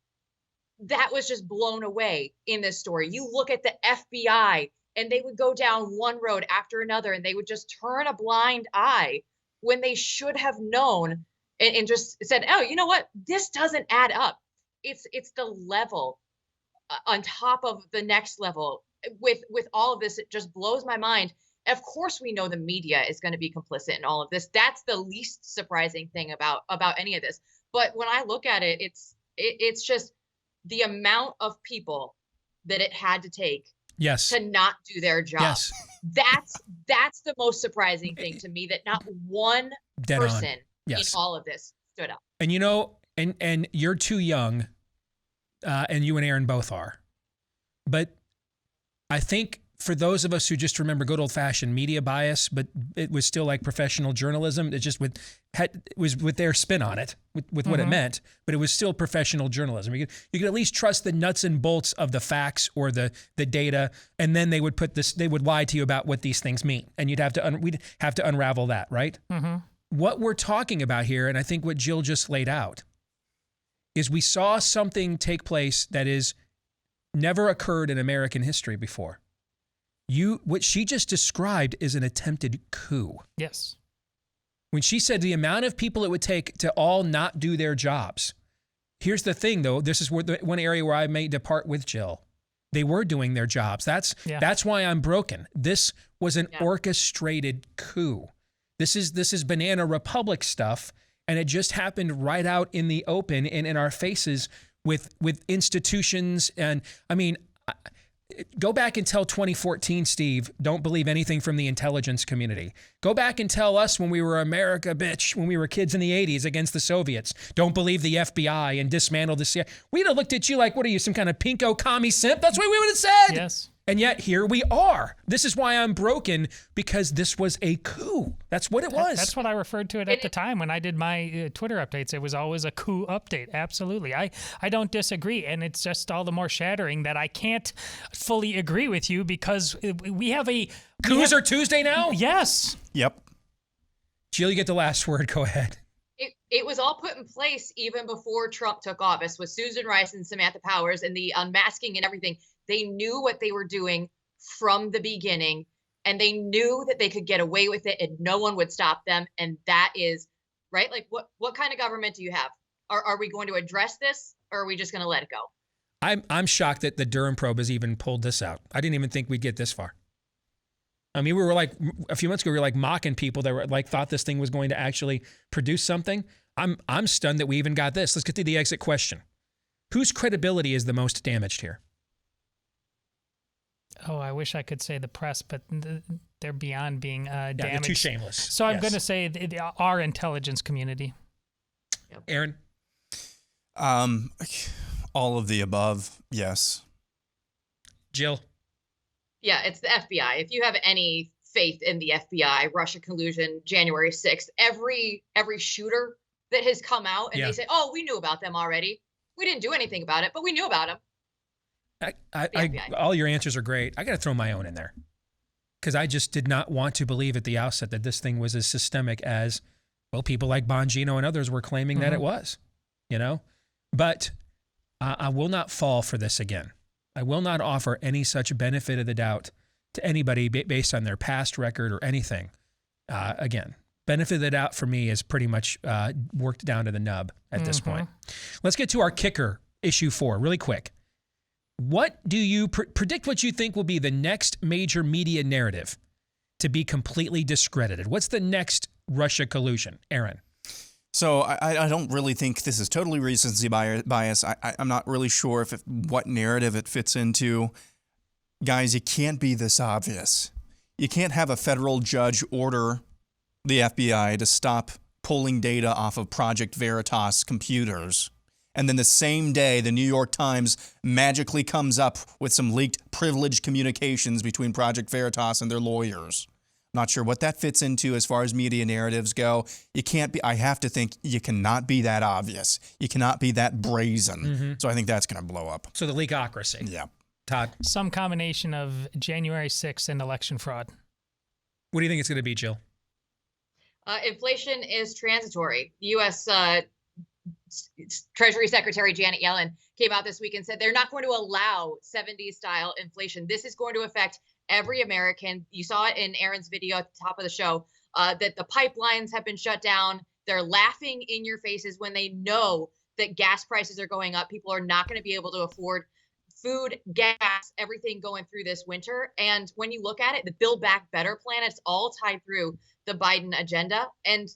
That was just blown away in this story. You look at the FBI and they would go down one road after another and they would just turn a blind eye when they should have known and just said, oh, you know what? This doesn't add up. It's the level on top of the next level with all of this. It just blows my mind. Of course, we know the media is going to be complicit in all of this. That's the least surprising thing about any of this. But when I look at it, it's just the amount of people that it had to take to not do their job. Yes. That's the most surprising thing to me, that not one person in all of this stood up. And you know, and you're too young, and you and Aaron both are. But I think for those of us who just remember good old-fashioned media bias, but it was still like professional journalism, it just was with their spin on it, with what it meant, but it was still professional journalism. You could at least trust the nuts and bolts of the facts or the data, and then they would lie to you about what these things mean, and we'd have to unravel that, right? Mm-hmm. what we're talking about here, and I think what Jill just laid out, is we saw something take place that is never occurred in American history before. What she just described is an attempted coup. Yes. When she said the amount of people it would take to all not do their jobs. Here's the thing, though. This is one area where I may depart with Jill. They were doing their jobs. That's why I'm broken. This was an orchestrated coup. This is Banana Republic stuff, and it just happened right out in the open and in our faces with institutions. And I mean, go back and tell 2014, Steve, don't believe anything from the intelligence community. Go back and tell us when we were America, bitch, when we were kids in the 80s against the Soviets. Don't believe the FBI and dismantle the CIA. We'd have looked at you like, what are you, some kind of pinko commie simp? That's what we would have said. Yes. And yet here we are. This is why I'm broken, because this was a coup. That's what it was. That's what I referred to it at the time when I did my Twitter updates. It was always a coup update. Absolutely. I don't disagree. And it's just all the more shattering that I can't fully agree with you because we have a... Coups are Tuesday now? Yes. Yep. Jill, you get the last word. Go ahead. It was all put in place even before Trump took office with Susan Rice and Samantha Powers and the unmasking and everything. They knew what they were doing from the beginning, and they knew that they could get away with it and no one would stop them. And that is, right? Like, what kind of government do you have? Are we going to address this, or are we just going to let it go? I'm shocked that the Durham probe has even pulled this out. I didn't even think we'd get this far. I mean, we were like, a few months ago, we were like mocking people that were like, thought this thing was going to actually produce something. I'm stunned that we even got this. Let's get to the exit question. Whose credibility is the most damaged here? Oh, I wish I could say the press, but they're beyond being damaged. They're too shameless. So I'm going to say our intelligence community. Aaron? All of the above, yes. Jill? Yeah, it's the FBI. If you have any faith in the FBI, Russia collusion, January 6th, every shooter that has come out and they say, oh, we knew about them already. We didn't do anything about it, but we knew about them. All your answers are great. I got to throw my own in there because I just did not want to believe at the outset that this thing was as systemic as, well, people like Bongino and others were claiming that it was, But I will not fall for this again. I will not offer any such benefit of the doubt to anybody based on their past record or anything. Again, benefit of the doubt for me is pretty much worked down to the nub at this point. Let's get to our kicker, issue 4, really quick. What do you predict what you think will be the next major media narrative to be completely discredited? What's the next Russia collusion? Aaron? So I don't really think this is totally recency bias. I'm not really sure what narrative it fits into. Guys, it can't be this obvious. You can't have a federal judge order the FBI to stop pulling data off of Project Veritas computers. And then the same day, the New York Times magically comes up with some leaked privileged communications between Project Veritas and their lawyers. Not sure what that fits into as far as media narratives go. I have to think you cannot be that obvious. You cannot be that brazen. So I think that's going to blow up. So the leakocracy. Yeah. Todd? Some combination of January 6th and election fraud. What do you think it's going to be, Jill? Inflation is transitory. U.S. Treasury Secretary Janet Yellen came out this week and said they're not going to allow 70s style inflation. This is going to affect every American. You saw it in Aaron's video at the top of the show, that the pipelines have been shut down. They're laughing in your faces when they know that gas prices are going up. People are not going to be able to afford food, gas, everything going through this winter. And when you look at it, the Build Back Better plan, it's all tied through the Biden agenda. And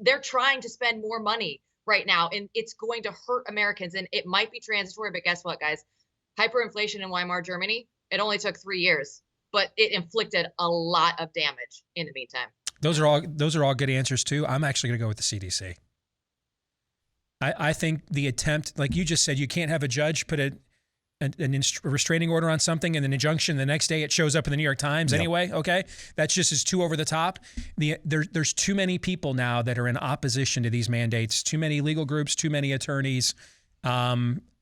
they're trying to spend more money right now, and it's going to hurt Americans. And it might be transitory, but guess what, guys? Hyperinflation in Weimar Germany, it only took 3 years, but it inflicted a lot of damage in the meantime. Those are all good answers too. I'm actually going to go with the CDC. I think the attempt, like you just said, you can't have a judge put a restraining order on something and an injunction the next day it shows up in the New York Times anyway. Okay, that's just is too over the top. There's too many people now that are in opposition to these mandates. Too many legal groups, too many attorneys.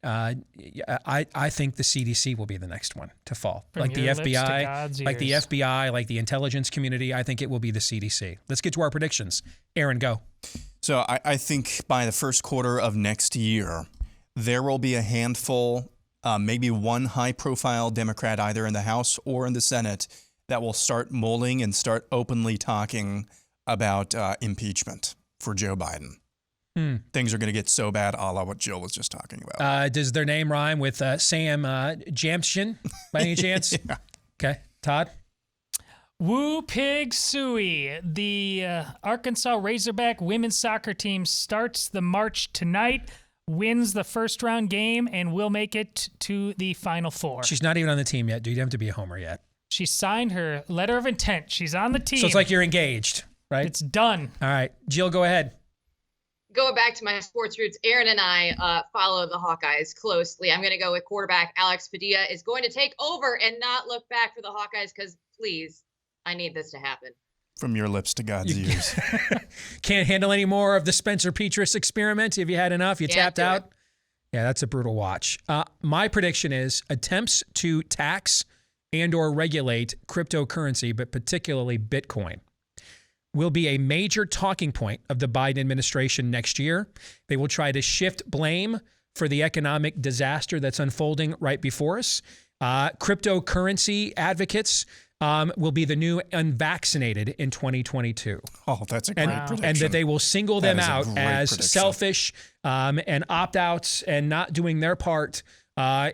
I think the CDC will be the next one to fall. From Like the your lips to FBI, God's like the ears. FBI, like the intelligence community. I think it will be the CDC. Let's get to our predictions. Aaron, go. So I think by the first quarter of next year, there will be a handful, maybe one high-profile Democrat either in the House or in the Senate that will start mulling and start openly talking about impeachment for Joe Biden. Things are going to get so bad, a la what Jill was just talking about. Does their name rhyme with Sam Jamshin by any chance? Yeah. Okay. Todd? Woo Pig Suey. The Arkansas Razorback women's soccer team starts the march tonight, wins the first round game, and will make it to the Final Four. She's not even on the team yet. Do you have to be a homer yet? She signed her letter of intent. She's on the team. So it's like you're engaged, right? It's done. All right. Jill, go ahead. Going back to my sports roots, Aaron and I follow the Hawkeyes closely. I'm going to go with quarterback Alex Padilla is going to take over and not look back for the Hawkeyes because, please, I need this to happen. From your lips to God's ears. Can't handle any more of the Spencer Petras experiment. If you had enough, you tapped out. Yeah, that's a brutal watch. My prediction is attempts to tax and or regulate cryptocurrency, but particularly Bitcoin, will be a major talking point of the Biden administration next year. They will try to shift blame for the economic disaster that's unfolding right before us. Cryptocurrency advocates will be the new unvaccinated in 2022. Oh, that's a great prediction. And that they will single them out as prediction. selfish and opt-outs and not doing their part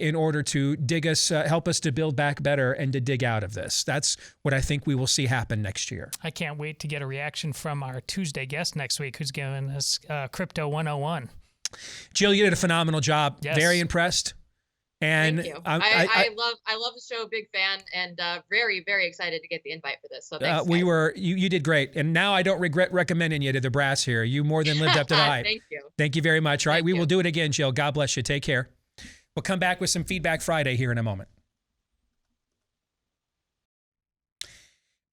in order to dig us, help us to build back better and to dig out of this. That's what I think we will see happen next year. I can't wait to get a reaction from our Tuesday guest next week who's giving us Crypto 101. Jill, you did a phenomenal job. Yes. Very impressed. And Thank you. I love the show. Big fan, and very, very excited to get the invite for this. So thanks. You did great. And now I don't regret recommending you to the brass here. You more than lived up to the hype. Thank you. Thank you very much. All right, we will do it again, Jill. God bless you. Take care. We'll come back with some Feedback Friday here in a moment.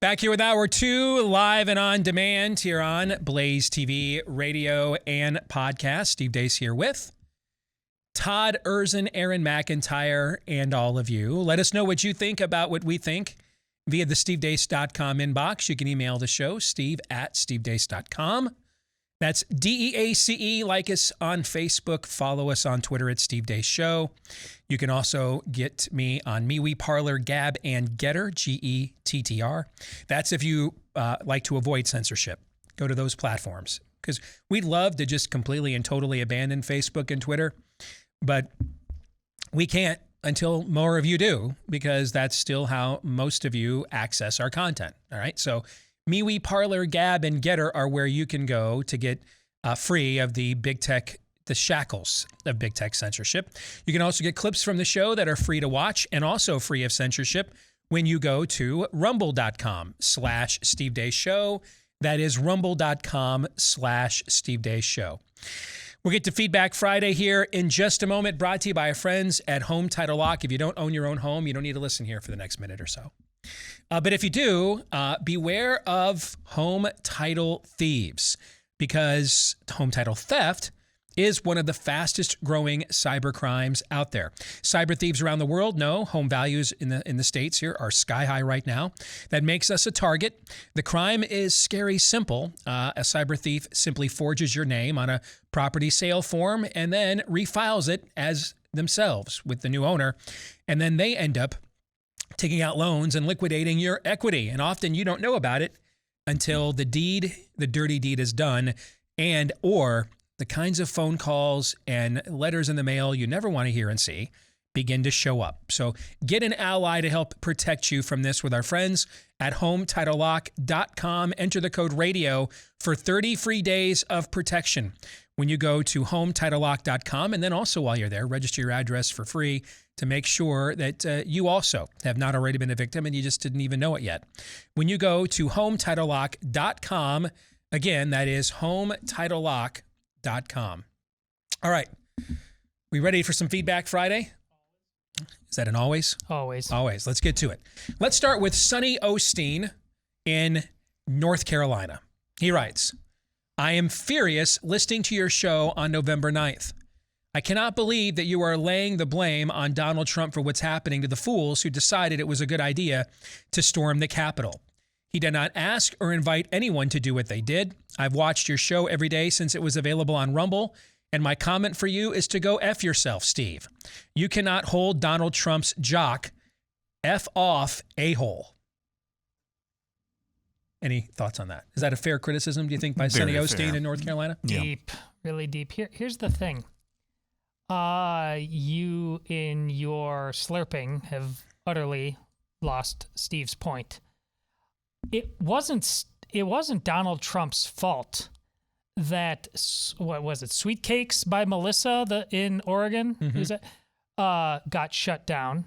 Back here with Hour 2, live and on demand here on Blaze TV, radio, and podcast. Steve Deace here with Todd Erzin, Aaron McIntyre, and all of you. Let us know what you think about what we think via the stevedeace.com inbox. You can email the show, steve@stevedeace.com. That's DEACE. Like us on Facebook. Follow us on Twitter at Steve Deace Show. You can also get me on MeWe, Parler, Gab, and Getter, GETTR. That's if you like to avoid censorship. Go to those platforms because we'd love to just completely and totally abandon Facebook and Twitter, but we can't until more of you do because that's still how most of you access our content. All right, so MeWe, Parler, Gab, and Getter are where you can go to get free of the big tech, the shackles of big tech censorship. You can also get clips from the show that are free to watch and also free of censorship when you go to rumble.com/Steve Deace Show. That is rumble.com/Steve Deace Show. We'll get to Feedback Friday here in just a moment, brought to you by our friends at Home Title Lock. If you don't own your own home, you don't need to listen here for the next minute or so. But if you do, beware of home title thieves because home title theft is one of the fastest growing cyber crimes out there. Cyber thieves around the world know home values in the States here are sky high right now. That makes us a target. The crime is scary simple. A cyber thief simply forges your name on a property sale form and then refiles it as themselves with the new owner. And then they end up taking out loans and liquidating your equity. And often you don't know about it until the dirty deed is done or the kinds of phone calls and letters in the mail you never want to hear and see begin to show up. So get an ally to help protect you from this with our friends at HomeTitleLock.com. Enter the code RADIO for 30 free days of protection when you go to HomeTitleLock.com. And then also while you're there, register your address for free to make sure that you also have not already been a victim and you just didn't even know it yet. When you go to HomeTitleLock.com, again, that is HomeTitleLock.com. All right. We ready for some Feedback Friday? Is that an always? Always. Always. Let's get to it. Let's start with Sonny Osteen in North Carolina. He writes, I am furious listening to your show on November 9th. I cannot believe that you are laying the blame on Donald Trump for what's happening to the fools who decided it was a good idea to storm the Capitol. He did not ask or invite anyone to do what they did. I've watched your show every day since it was available on Rumble, and my comment for you is to go F yourself, Steve. You cannot hold Donald Trump's jock. F off, a-hole. Any thoughts on that? Is that a fair criticism, do you think, by Sonny Osteen in North Carolina? Deep, really deep. Here's the thing. You, in your slurping, have utterly lost Steve's point. It wasn't Donald Trump's fault that, what was it, Sweet Cakes by Melissa in Oregon got shut down.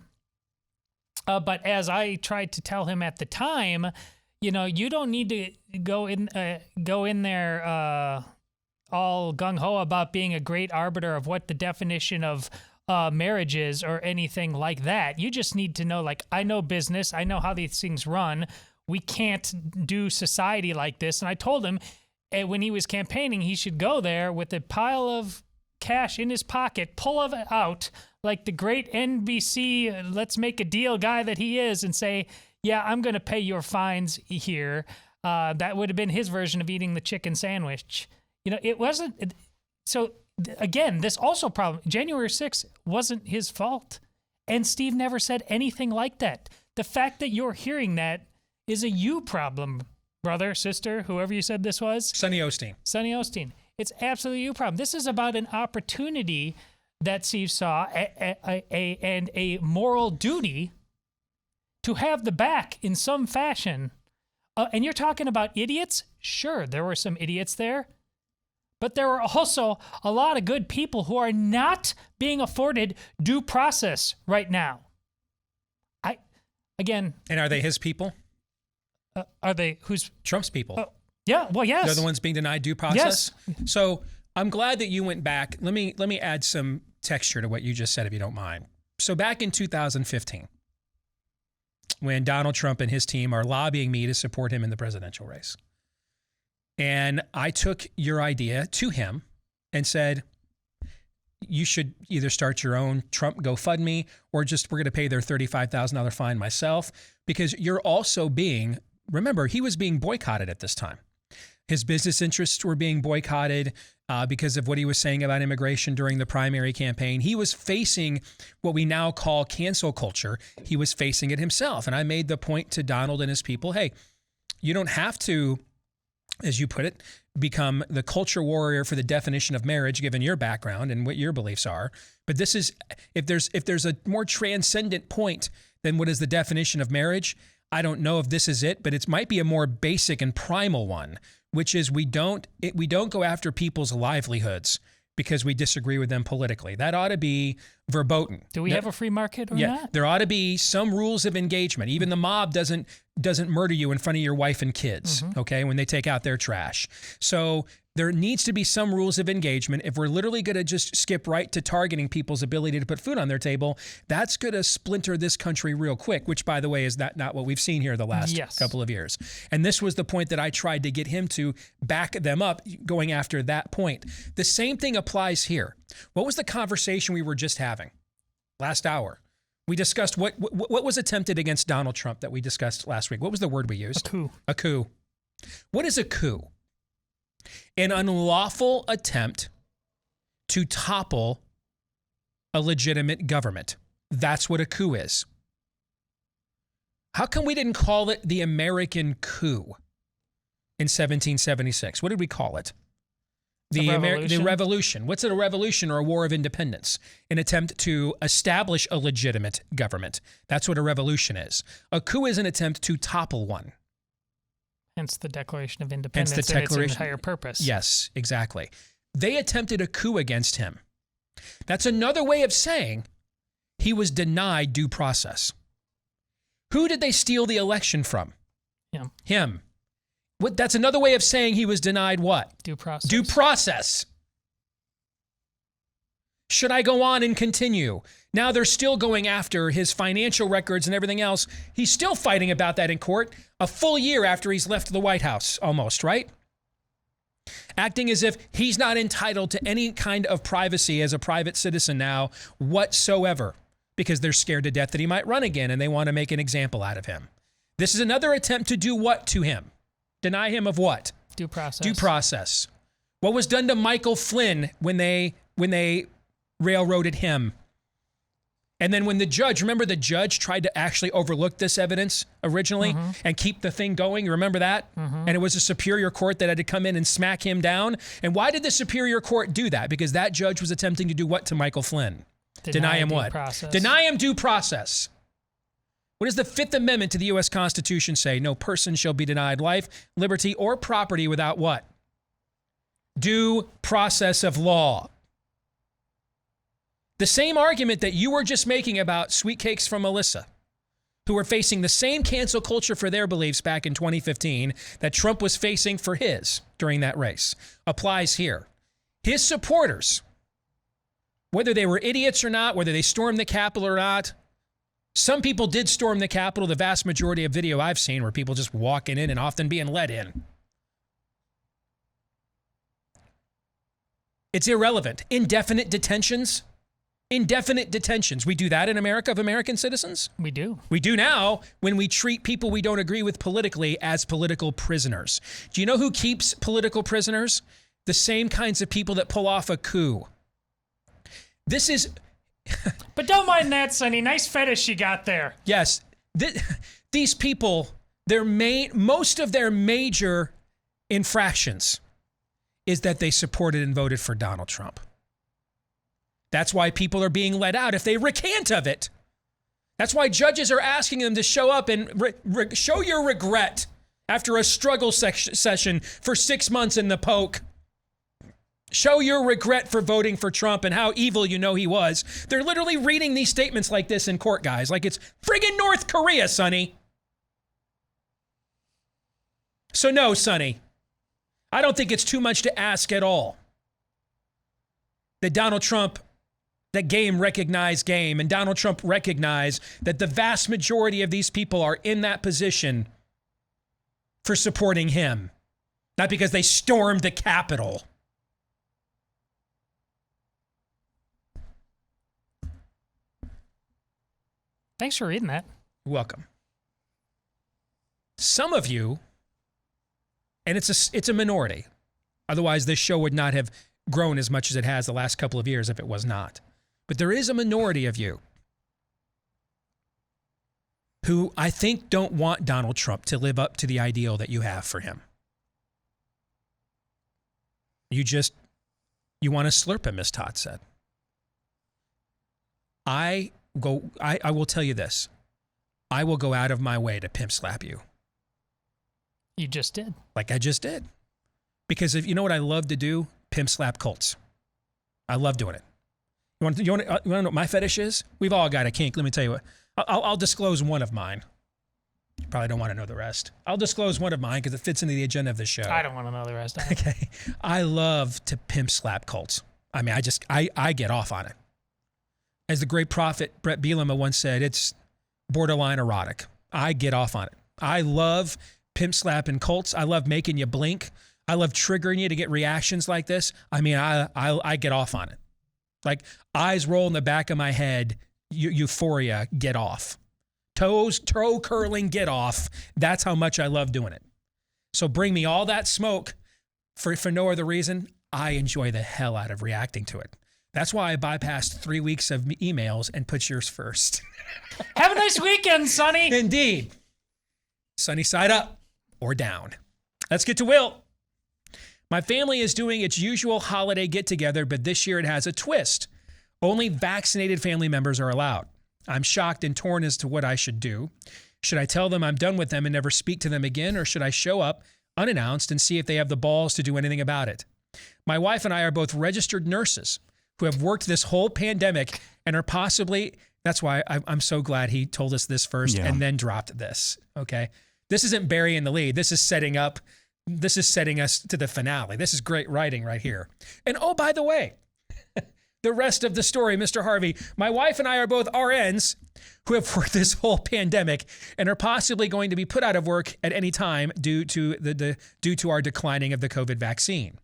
But as I tried to tell him at the time, you don't need to go in there all gung-ho about being a great arbiter of what the definition of marriage is or anything like that. You just need to know, I know business. I know how these things run. We can't do society like this. And I told him when he was campaigning, he should go there with a pile of cash in his pocket, pull it out like the great NBC let's make a deal guy that he is, and say, yeah, I'm going to pay your fines here. That would have been his version of eating the chicken sandwich. It wasn't. So again, this also January 6th wasn't his fault. And Steve never said anything like that. The fact that you're hearing that is a you problem, brother, sister, whoever you said this was. Sonny Osteen. Sonny Osteen. It's absolutely you problem. This is about an opportunity that Steve saw and a moral duty to have the back in some fashion. And you're talking about idiots? Sure, there were some idiots there. But there were also a lot of good people who are not being afforded due process right now. And are they his people? Are they who's Trump's people? Yeah, well, yes. They're the ones being denied due process? Yes. So I'm glad that you went back. Let me add some texture to what you just said, if you don't mind. So back in 2015, when Donald Trump and his team are lobbying me to support him in the presidential race, and I took your idea to him and said, you should either start your own Trump GoFundMe or we're going to pay their $35,000 fine myself, because you're also remember, he was being boycotted at this time. His business interests were being boycotted because of what he was saying about immigration during the primary campaign. He was facing what we now call cancel culture. He was facing it himself. And I made the point to Donald and his people, hey, you don't have to, as you put it, become the culture warrior for the definition of marriage, given your background and what your beliefs are. But this is, if there's a more transcendent point than what is the definition of marriage, I don't know if this is it, but it might be a more basic and primal one, which is we don't go after people's livelihoods because we disagree with them politically. That ought to be verboten. Do we have a free market or not? There ought to be some rules of engagement. Even the mob doesn't murder you in front of your wife and kids, okay, when they take out their trash. So there needs to be some rules of engagement. If we're literally going to just skip right to targeting people's ability to put food on their table, that's going to splinter this country real quick, which, by the way, is not what we've seen here the last couple of years. And this was the point that I tried to get him to back them up, going after that point. The same thing applies here. What was the conversation we were just having last hour? We discussed what was attempted against Donald Trump that we discussed last week. What was the word we used? A coup. A coup. What is a coup? An unlawful attempt to topple a legitimate government. That's what a coup is. How come we didn't call it the American coup in 1776? What did we call it? The revolution. What's a revolution or a war of independence? An attempt to establish a legitimate government. That's what a revolution is. A coup is an attempt to topple one. Hence the Declaration of Independence and its entire purpose. Yes, exactly. They attempted a coup against him. That's another way of saying he was denied due process. Who did they steal the election from? Him. That's another way of saying he was denied what? Due process. Due process. Should I go on and continue? Now they're still going after his financial records and everything else. He's still fighting about that in court a full year after he's left the White House, almost, right? Acting as if he's not entitled to any kind of privacy as a private citizen now whatsoever, because they're scared to death that he might run again and they want to make an example out of him. This is another attempt to do what to him? Deny him of what? Due process. Due process. What was done to Michael Flynn when they railroaded him? And then when the judge, remember the judge tried to actually overlook this evidence originally and keep the thing going? You remember that? And it was a superior court that had to come in and smack him down. And why did the superior court do that? Because that judge was attempting to do what to Michael Flynn? Deny him what? Process. Deny him due process. What does the Fifth Amendment to the U.S. Constitution say? No person shall be denied life, liberty, or property without what? Due process of law. The same argument that you were just making about Sweet Cakes from Melissa, who were facing the same cancel culture for their beliefs back in 2015 that Trump was facing for his during that race, applies here. His supporters, whether they were idiots or not, whether they stormed the Capitol or not, some people did storm the Capitol, the vast majority of video I've seen were people just walking in and often being let in. It's irrelevant. Indefinite detentions. We do that in America of American citizens? We do. We do now when we treat people we don't agree with politically as political prisoners. Do you know who keeps political prisoners? The same kinds of people that pull off a coup. This is... But don't mind that, Sonny. Nice fetish you got there. Yes. These people, most of their major infractions is that they supported and voted for Donald Trump. That's why people are being let out if they recant of it. That's why judges are asking them to show up and show your regret after a struggle session for 6 months in the poke. Show your regret for voting for Trump and how evil you know he was. They're literally reading these statements like this in court, guys. Like it's friggin' North Korea, Sonny. So no, Sonny, I don't think it's too much to ask at all that Donald Trump, that game recognized game, and Donald Trump recognized that the vast majority of these people are in that position for supporting him, not because they stormed the Capitol. Thanks for reading that. Welcome. Some of you, and it's a minority, otherwise this show would not have grown as much as it has the last couple of years if it was not. But there is a minority of you who I think don't want Donald Trump to live up to the ideal that you have for him. You want to slurp him, as Todd said. I will tell you this. I will go out of my way to pimp slap you. You just did. Like I just did. Because you know what I love to do? Pimp slap cults. I love doing it. You want to know what my fetish is? We've all got a kink. Let me tell you what. I'll disclose one of mine. You probably don't want to know the rest. I'll disclose one of mine because it fits into the agenda of the show. I don't want to know the rest. Okay. I love to pimp slap cults. I mean, I get off on it. As the great prophet Brett Bielema once said, it's borderline erotic. I get off on it. I love pimp slapping cults. I love making you blink. I love triggering you to get reactions like this. I mean, I get off on it. Like eyes roll in the back of my head, euphoria, get off. Toe curling, get off. That's how much I love doing it. So bring me all that smoke for no other reason. I enjoy the hell out of reacting to it. That's why I bypassed 3 weeks of emails and put yours first. Have a nice weekend, Sonny. Indeed. Sunny side up or down. Let's get to Will. My family is doing its usual holiday get-together, but this year it has a twist. Only vaccinated family members are allowed. I'm shocked and torn as to what I should do. Should I tell them I'm done with them and never speak to them again, or should I show up unannounced and see if they have the balls to do anything about it? My wife and I are both registered nurses who have worked this whole pandemic and are possibly, that's why I'm so glad he told us this first and then dropped this, okay? This isn't burying the lead. This is setting us to the finale. This is great writing right here. And oh, by the way, the rest of the story, Mr. Harvey. My wife and I are both RNs who have worked this whole pandemic and are possibly going to be put out of work at any time due to our declining of the COVID vaccine.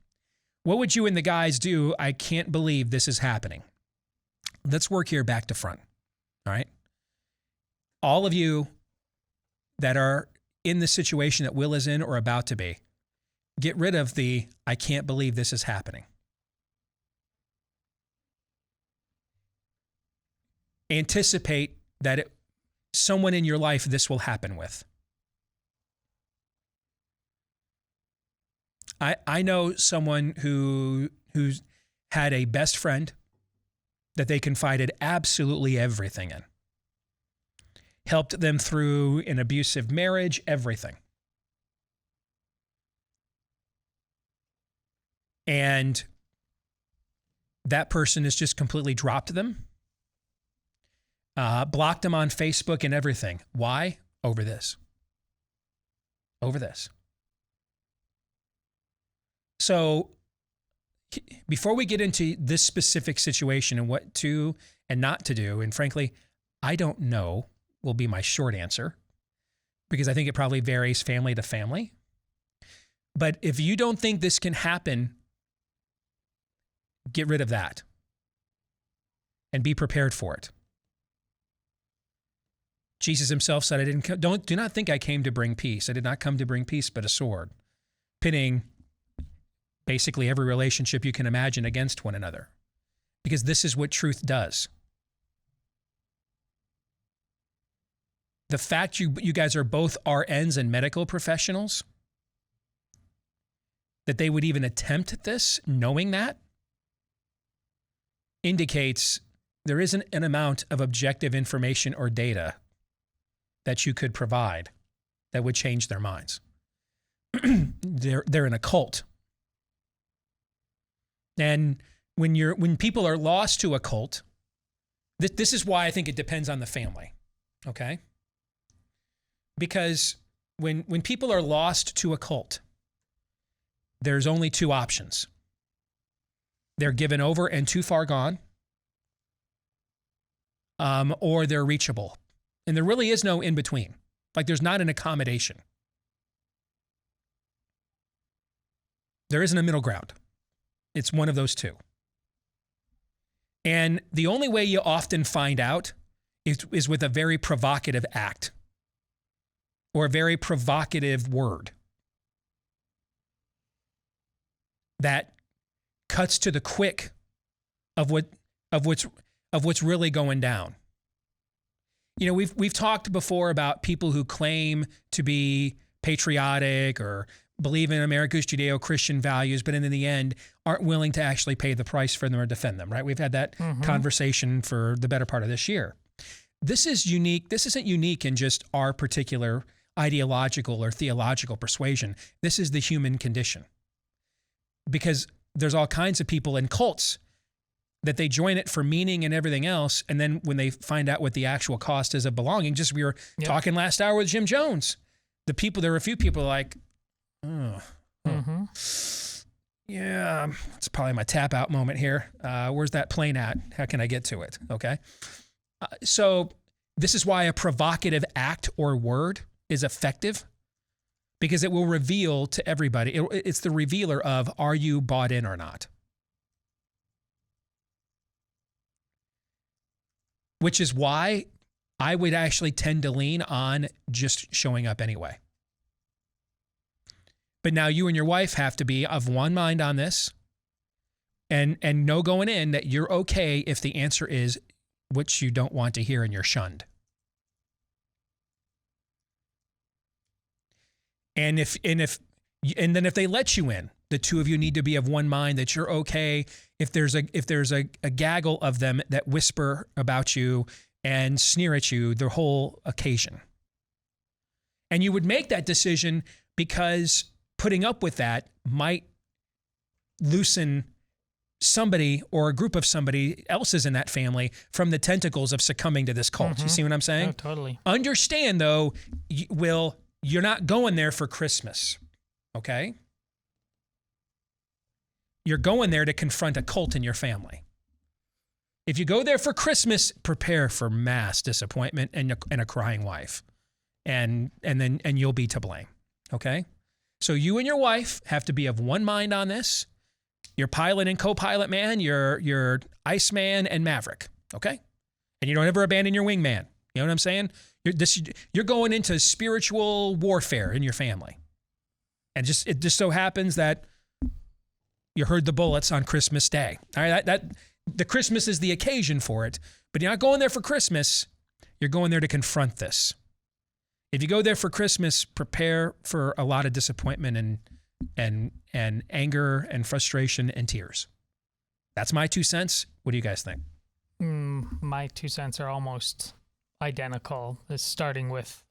What would you and the guys do? I can't believe this is happening. Let's work here back to front. All right. All of you that are in the situation that Will is in or about to be, get rid of the I can't believe this is happening. Anticipate that someone in your life this will happen with. I know someone who's had a best friend that they confided absolutely everything in. Helped them through an abusive marriage, everything. And that person has just completely dropped them. Blocked them on Facebook and everything. Why? Over this. Over this. So before we get into this specific situation and what to and not to do, and frankly, I don't know will be my short answer because I think it probably varies family to family. But if you don't think this can happen, get rid of that and be prepared for it. Jesus himself said, do not think I came to bring peace. I did not come to bring peace, but a sword, pitting basically every relationship you can imagine against one another, because this is what truth does. The fact you guys are both RNs and medical professionals, that they would even attempt this, knowing that, indicates there isn't an amount of objective information or data that you could provide that would change their minds. They're in a cult. And when people are lost to a cult, this is why I think it depends on the family, okay? Because when people are lost to a cult, there's only two options. They're given over and too far gone, or they're reachable. And there really is no in between. Like there's not an accommodation. There isn't a middle ground. It's one of those two. And the only way you often find out is with a very provocative act or a very provocative word that cuts to the quick of what's really going down. You know, we've talked before about people who claim to be patriotic or believe in America's Judeo-Christian values, but in the end aren't willing to actually pay the price for them or defend them, right? We've had that conversation for the better part of this year. This is unique. This isn't unique in just our particular ideological or theological persuasion. This is the human condition. Because there's all kinds of people in cults that they join it for meaning and everything else, and then when they find out what the actual cost is of belonging, just we were talking last hour with Jim Jones. There were a few people like, yeah, it's probably my tap out moment here. Where's that plane at? How can I get to it? Okay. So this is why a provocative act or word is effective, because it will reveal to everybody. It's the revealer of, are you bought in or not? Which is why I would actually tend to lean on just showing up anyway. But now you and your wife have to be of one mind on this and know going in that you're okay if the answer is what you don't want to hear and you're shunned. And then if they let you in, the two of you need to be of one mind that you're okay if there's a gaggle of them that whisper about you and sneer at you the whole occasion. And you would make that decision because putting up with that might loosen somebody or a group of somebody else's in that family from the tentacles of succumbing to this cult. You see what I'm saying? Oh, totally. Understand, though, Will, you're not going there for Christmas, okay? You're going there to confront a cult in your family. If you go there for Christmas, prepare for mass disappointment and a crying wife. And you'll be to blame. Okay? So you and your wife have to be of one mind on this. Your pilot and co-pilot man, your Iceman and Maverick. Okay? And you don't ever abandon your wingman. You know what I'm saying? You're going into spiritual warfare in your family. And it just so happens that you heard the bullets on Christmas Day. All right, the Christmas is the occasion for it, but you're not going there for Christmas. You're going there to confront this. If you go there for Christmas, prepare for a lot of disappointment and anger and frustration and tears. That's my 2 cents. What do you guys think? My 2 cents are almost identical. It's starting with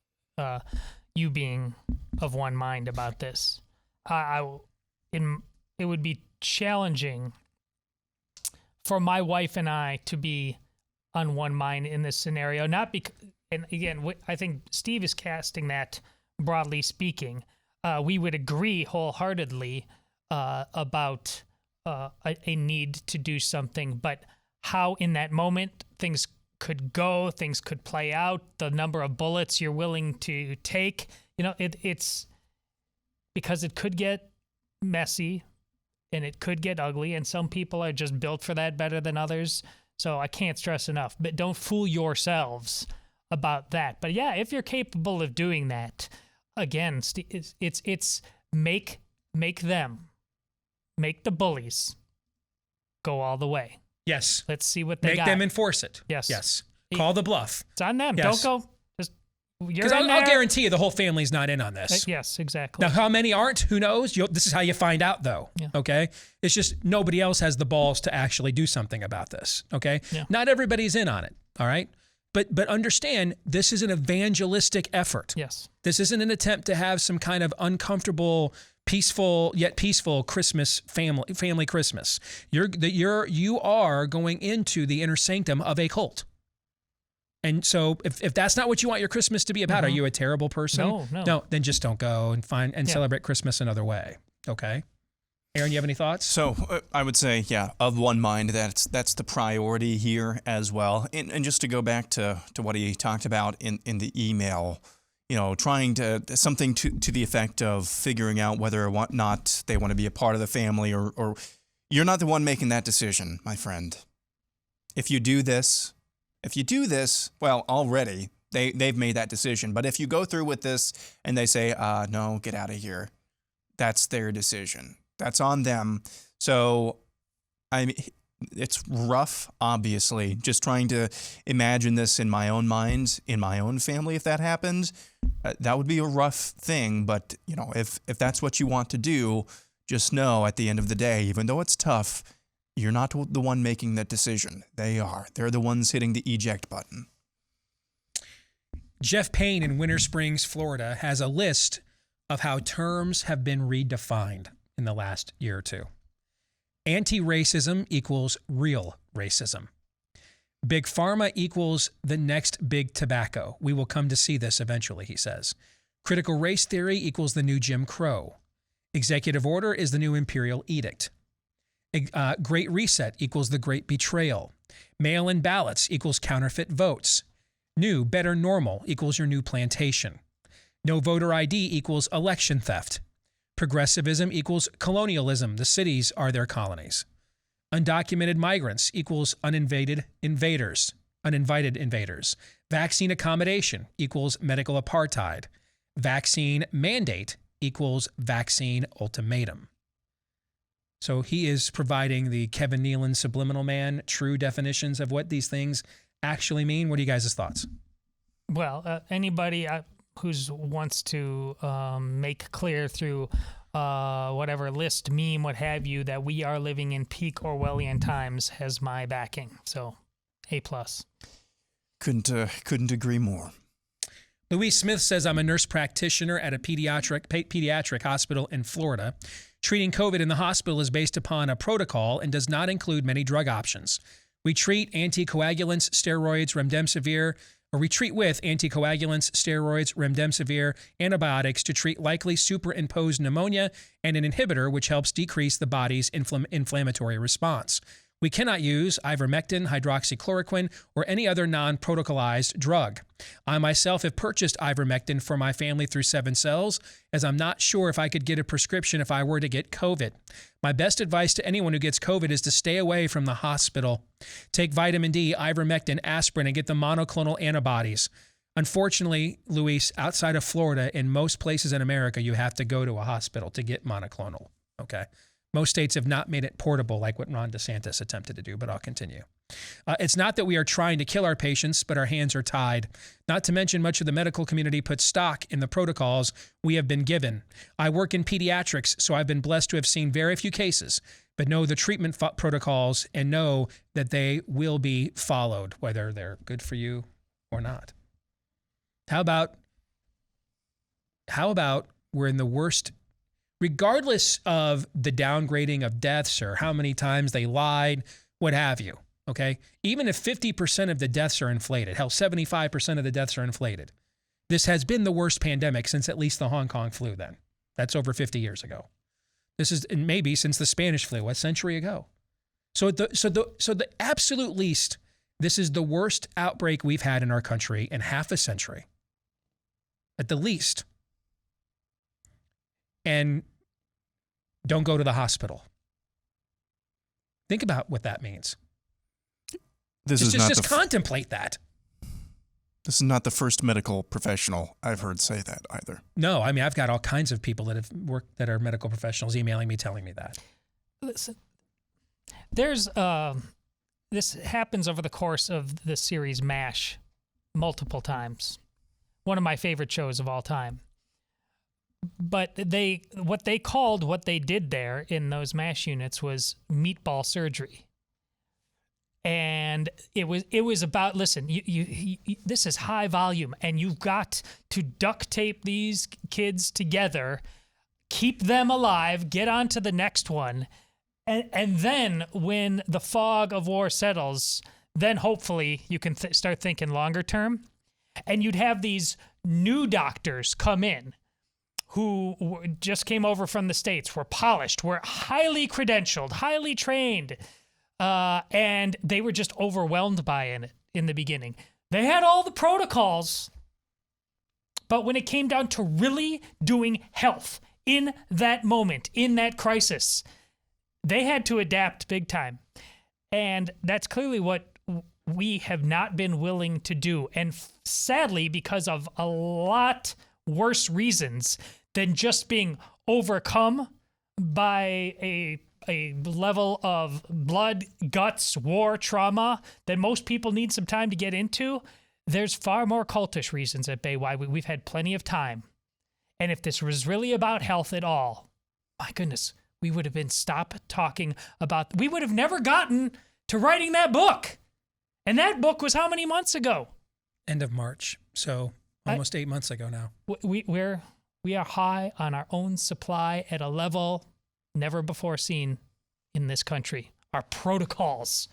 you being of one mind about this. It would be challenging for my wife and I to be on one mind in this scenario. Not because, and again, I think Steve is casting that broadly speaking. We would agree wholeheartedly about a need to do something, but how in that moment things could go, things could play out, the number of bullets you're willing to take, it's because it could get messy and it could get ugly, and some people are just built for that better than others. So I can't stress enough, but don't fool yourselves about that. But yeah, if you're capable of doing that, again, it's make the bullies go all the way. Yes. Let's see what they make got. them enforce it. Yes. Yes. Call the bluff. It's on them. Yes. Don't go. Because I'll guarantee you the whole family's not in on this. Yes, exactly. Now, how many aren't? Who knows? This is how you find out, though. Yeah. Okay? It's just nobody else has the balls to actually do something about this. Okay? Yeah. Not everybody's in on it. All right? But understand, this is an evangelistic effort. Yes. This isn't an attempt to have some kind of uncomfortable, peaceful Christmas family Christmas. You are going into the inner sanctum of a cult. And so if that's not what you want your Christmas to be about, are you a terrible person? No, then just don't go and celebrate Christmas another way. Okay? Aaron, you have any thoughts? So I would say, of one mind, that's the priority here as well. And just to go back to what he talked about in the email, trying to something to the effect of figuring out whether or not they want to be a part of the family, or you're not the one making that decision, my friend. If you do this, well, already they've made that decision. But if you go through with this and they say, no, get out of here, that's their decision. That's on them. So, it's rough, obviously. Just trying to imagine this in my own mind, in my own family, if that happened, that would be a rough thing. But, if that's what you want to do, just know at the end of the day, even though it's tough, you're not the one making that decision. They are. They're the ones hitting the eject button. Jeff Payne in Winter Springs, Florida, has a list of how terms have been redefined in the last year or two. Anti-racism equals real racism. Big pharma equals the next big tobacco. We will come to see this eventually, he says. Critical race theory equals the new Jim Crow. Executive order is the new imperial edict. Great reset equals the great betrayal. Mail-in ballots equals counterfeit votes. New, better, normal equals your new plantation. No voter ID equals election theft. Progressivism equals colonialism. The cities are their colonies. Undocumented migrants equals uninvited invaders. Vaccine accommodation equals medical apartheid. Vaccine mandate equals vaccine ultimatum. So he is providing the Kevin Nealon subliminal man true definitions of what these things actually mean. What are you guys' thoughts? Well, anybody who wants to make clear through whatever list, meme, what have you, that we are living in peak Orwellian times has my backing. So, A+. Couldn't agree more. Louise Smith says, I'm a nurse practitioner at a pediatric hospital in Florida. Treating COVID in the hospital is based upon a protocol and does not include many drug options. We treat anticoagulants, steroids, remdesivir, antibiotics to treat likely superimposed pneumonia, and an inhibitor which helps decrease the body's inflammatory response. We cannot use ivermectin, hydroxychloroquine, or any other non-protocolized drug. I myself have purchased ivermectin for my family through 7 Cells, as I'm not sure if I could get a prescription if I were to get COVID. My best advice to anyone who gets COVID is to stay away from the hospital. Take vitamin D, ivermectin, aspirin, and get the monoclonal antibodies. Unfortunately, Luis, outside of Florida, in most places in America, you have to go to a hospital to get monoclonal, okay? Most states have not made it portable like what Ron DeSantis attempted to do, but I'll continue. It's not that we are trying to kill our patients, but our hands are tied. Not to mention much of the medical community puts stock in the protocols we have been given. I work in pediatrics, so I've been blessed to have seen very few cases, but know the treatment protocols and know that they will be followed, whether they're good for you or not. How about we're in the worst, regardless of the downgrading of deaths or how many times they lied, what have you, okay? Even if 50% of the deaths are inflated, hell, 75% of the deaths are inflated, this has been the worst pandemic since at least the Hong Kong flu then. That's over 50 years ago. This is maybe since the Spanish flu, a century ago. So the absolute least, this is the worst outbreak we've had in our country in half a century. At the least. And don't go to the hospital. Think about what that means. Just contemplate that. This is not the first medical professional I've heard say that either. No, I mean, I've got all kinds of people that have worked that are medical professionals emailing me, telling me that. Listen, there's this happens over the course of the series MASH multiple times. One of my favorite shows of all time. But what they did there in those MASH units was meatball surgery. And it was about, listen, you this is high volume, and you've got to duct tape these kids together, keep them alive, get on to the next one, and then when the fog of war settles, then hopefully you can start thinking longer term. And you'd have these new doctors come in who just came over from the States, were polished, were highly credentialed, highly trained, and they were just overwhelmed by it in the beginning. They had all the protocols, but when it came down to really doing health in that moment, in that crisis, they had to adapt big time. And that's clearly what we have not been willing to do. And sadly, because of a lot worse reasons than just being overcome by a level of blood, guts, war, trauma that most people need some time to get into, there's far more cultish reasons at bay why we've had plenty of time. And if this was really about health at all, my goodness, we would have been we would have never gotten to writing that book. And that book was how many months ago? End of March. So almost 8 months ago now. We are high on our own supply at a level never before seen in this country. Our protocols,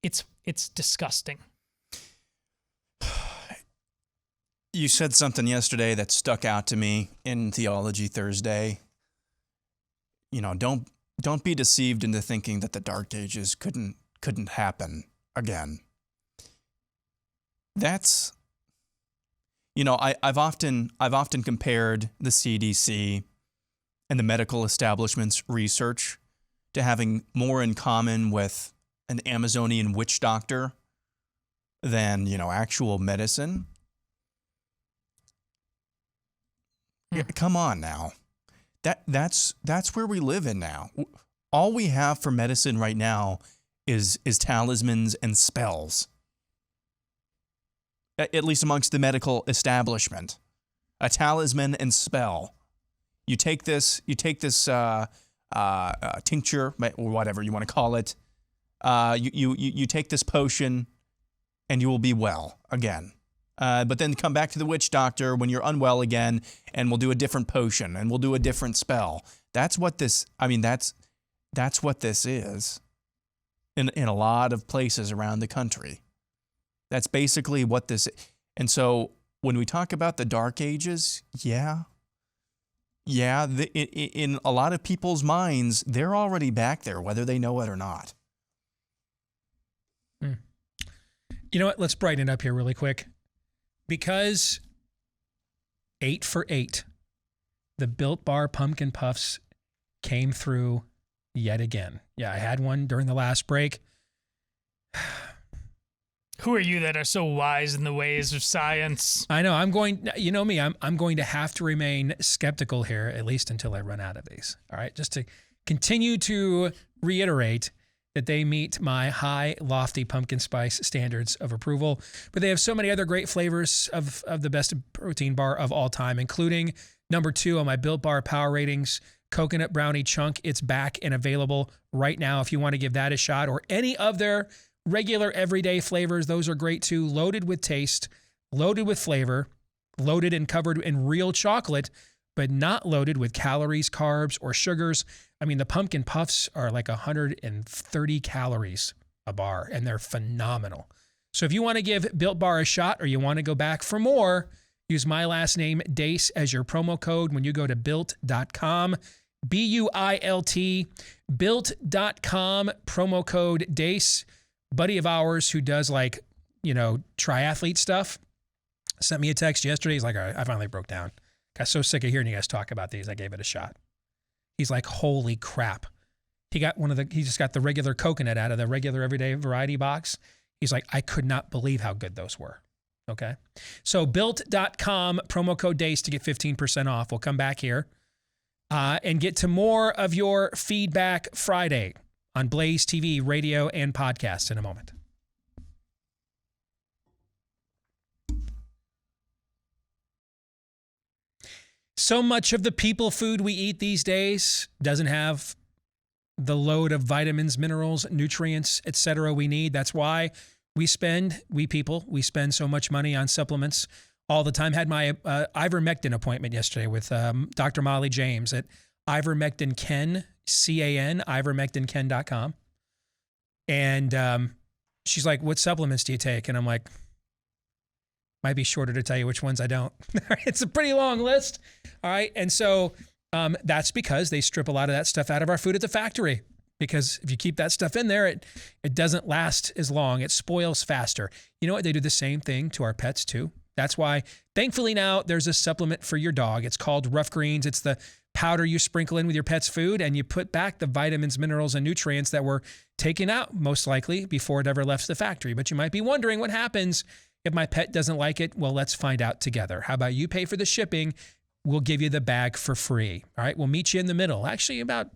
it's disgusting. You said something yesterday that stuck out to me in Theology Thursday. You know, don't be deceived into thinking that the Dark Ages couldn't happen again. That's, you know, I've often compared the CDC and the medical establishment's research to having more in common with an Amazonian witch doctor than, you know, actual medicine. Yeah, come on now. That's where we live in now. All we have for medicine right now is talismans and spells. At least amongst the medical establishment. A talisman and spell. You take this tincture, or whatever you want to call it. You take this potion, and you will be well again. But then come back to the witch doctor when you're unwell again, and we'll do a different potion, and we'll do a different spell. That's what this. I mean, that's what this is. In a lot of places around the country. That's basically what this is. And so when we talk about the Dark Ages, in a lot of people's minds, they're already back there, whether they know it or not. You know what? Let's brighten it up here really quick. Because 8 for 8, the Built Bar Pumpkin Puffs came through yet again. Yeah, I had one during the last break. Who are you that are so wise in the ways of science? I know. You know me, I'm going to have to remain skeptical here, at least until I run out of these. All right. Just to continue to reiterate that they meet my high, lofty pumpkin spice standards of approval. But they have so many other great flavors of the best protein bar of all time, including number 2 on my Built Bar Power Ratings, Coconut Brownie Chunk. It's back and available right now if you want to give that a shot, or any of their regular everyday flavors. Those are great too. Loaded with taste, loaded with flavor, loaded and covered in real chocolate, but not loaded with calories, carbs, or sugars. I mean, the pumpkin puffs are like 130 calories a bar, and they're phenomenal. So if you want to give Built Bar a shot, or you want to go back for more, use my last name, Deace, as your promo code when you go to Built.com. BUILT, Built.com, promo code Deace. Buddy of ours who does triathlete stuff sent me a text yesterday. He's like, all right, I finally broke down. Got so sick of hearing you guys talk about these. I gave it a shot. He's like, holy crap. He just got the regular coconut out of the regular everyday variety box. He's like, I could not believe how good those were. Okay. So Built.com, promo code Deace to get 15% off. We'll come back here and get to more of your Feedback Friday on Blaze TV, radio, and podcast in a moment. So much of the people food we eat these days doesn't have the load of vitamins, minerals, nutrients, etc. we need. That's why we spend so much money on supplements all the time. Had my Ivermectin appointment yesterday with Dr. Molly James at Ivermectin Ken, C-A-N, ivermectinken.com. And she's like, what supplements do you take? And I'm like, might be shorter to tell you which ones I don't. It's a pretty long list. All right. And so that's because they strip a lot of that stuff out of our food at the factory. Because if you keep that stuff in there, it doesn't last as long. It spoils faster. You know what? They do the same thing to our pets too. That's why, thankfully now, there's a supplement for your dog. It's called Rough Greens. It's the powder you sprinkle in with your pet's food, and you put back the vitamins, minerals, and nutrients that were taken out, most likely, before it ever left the factory. But you might be wondering what happens if my pet doesn't like it. Well, let's find out together. How about you pay for the shipping? We'll give you the bag for free. All right, we'll meet you in the middle. Actually, about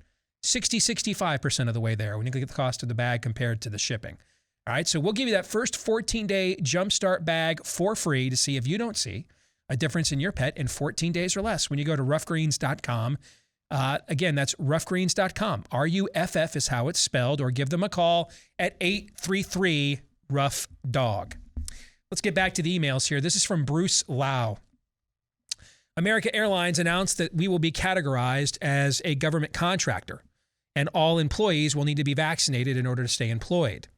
65% of the way there when you look at the cost of the bag compared to the shipping. All right, so we'll give you that first 14-day Jumpstart bag for free to see if you don't see a difference in your pet in 14 days or less when you go to roughgreens.com. Again, that's roughgreens.com. RUFF is how it's spelled, or give them a call at 833-ROUGH-DOG. Let's get back to the emails here. This is from Bruce Lau. America Airlines announced that we will be categorized as a government contractor, and all employees will need to be vaccinated in order to stay employed.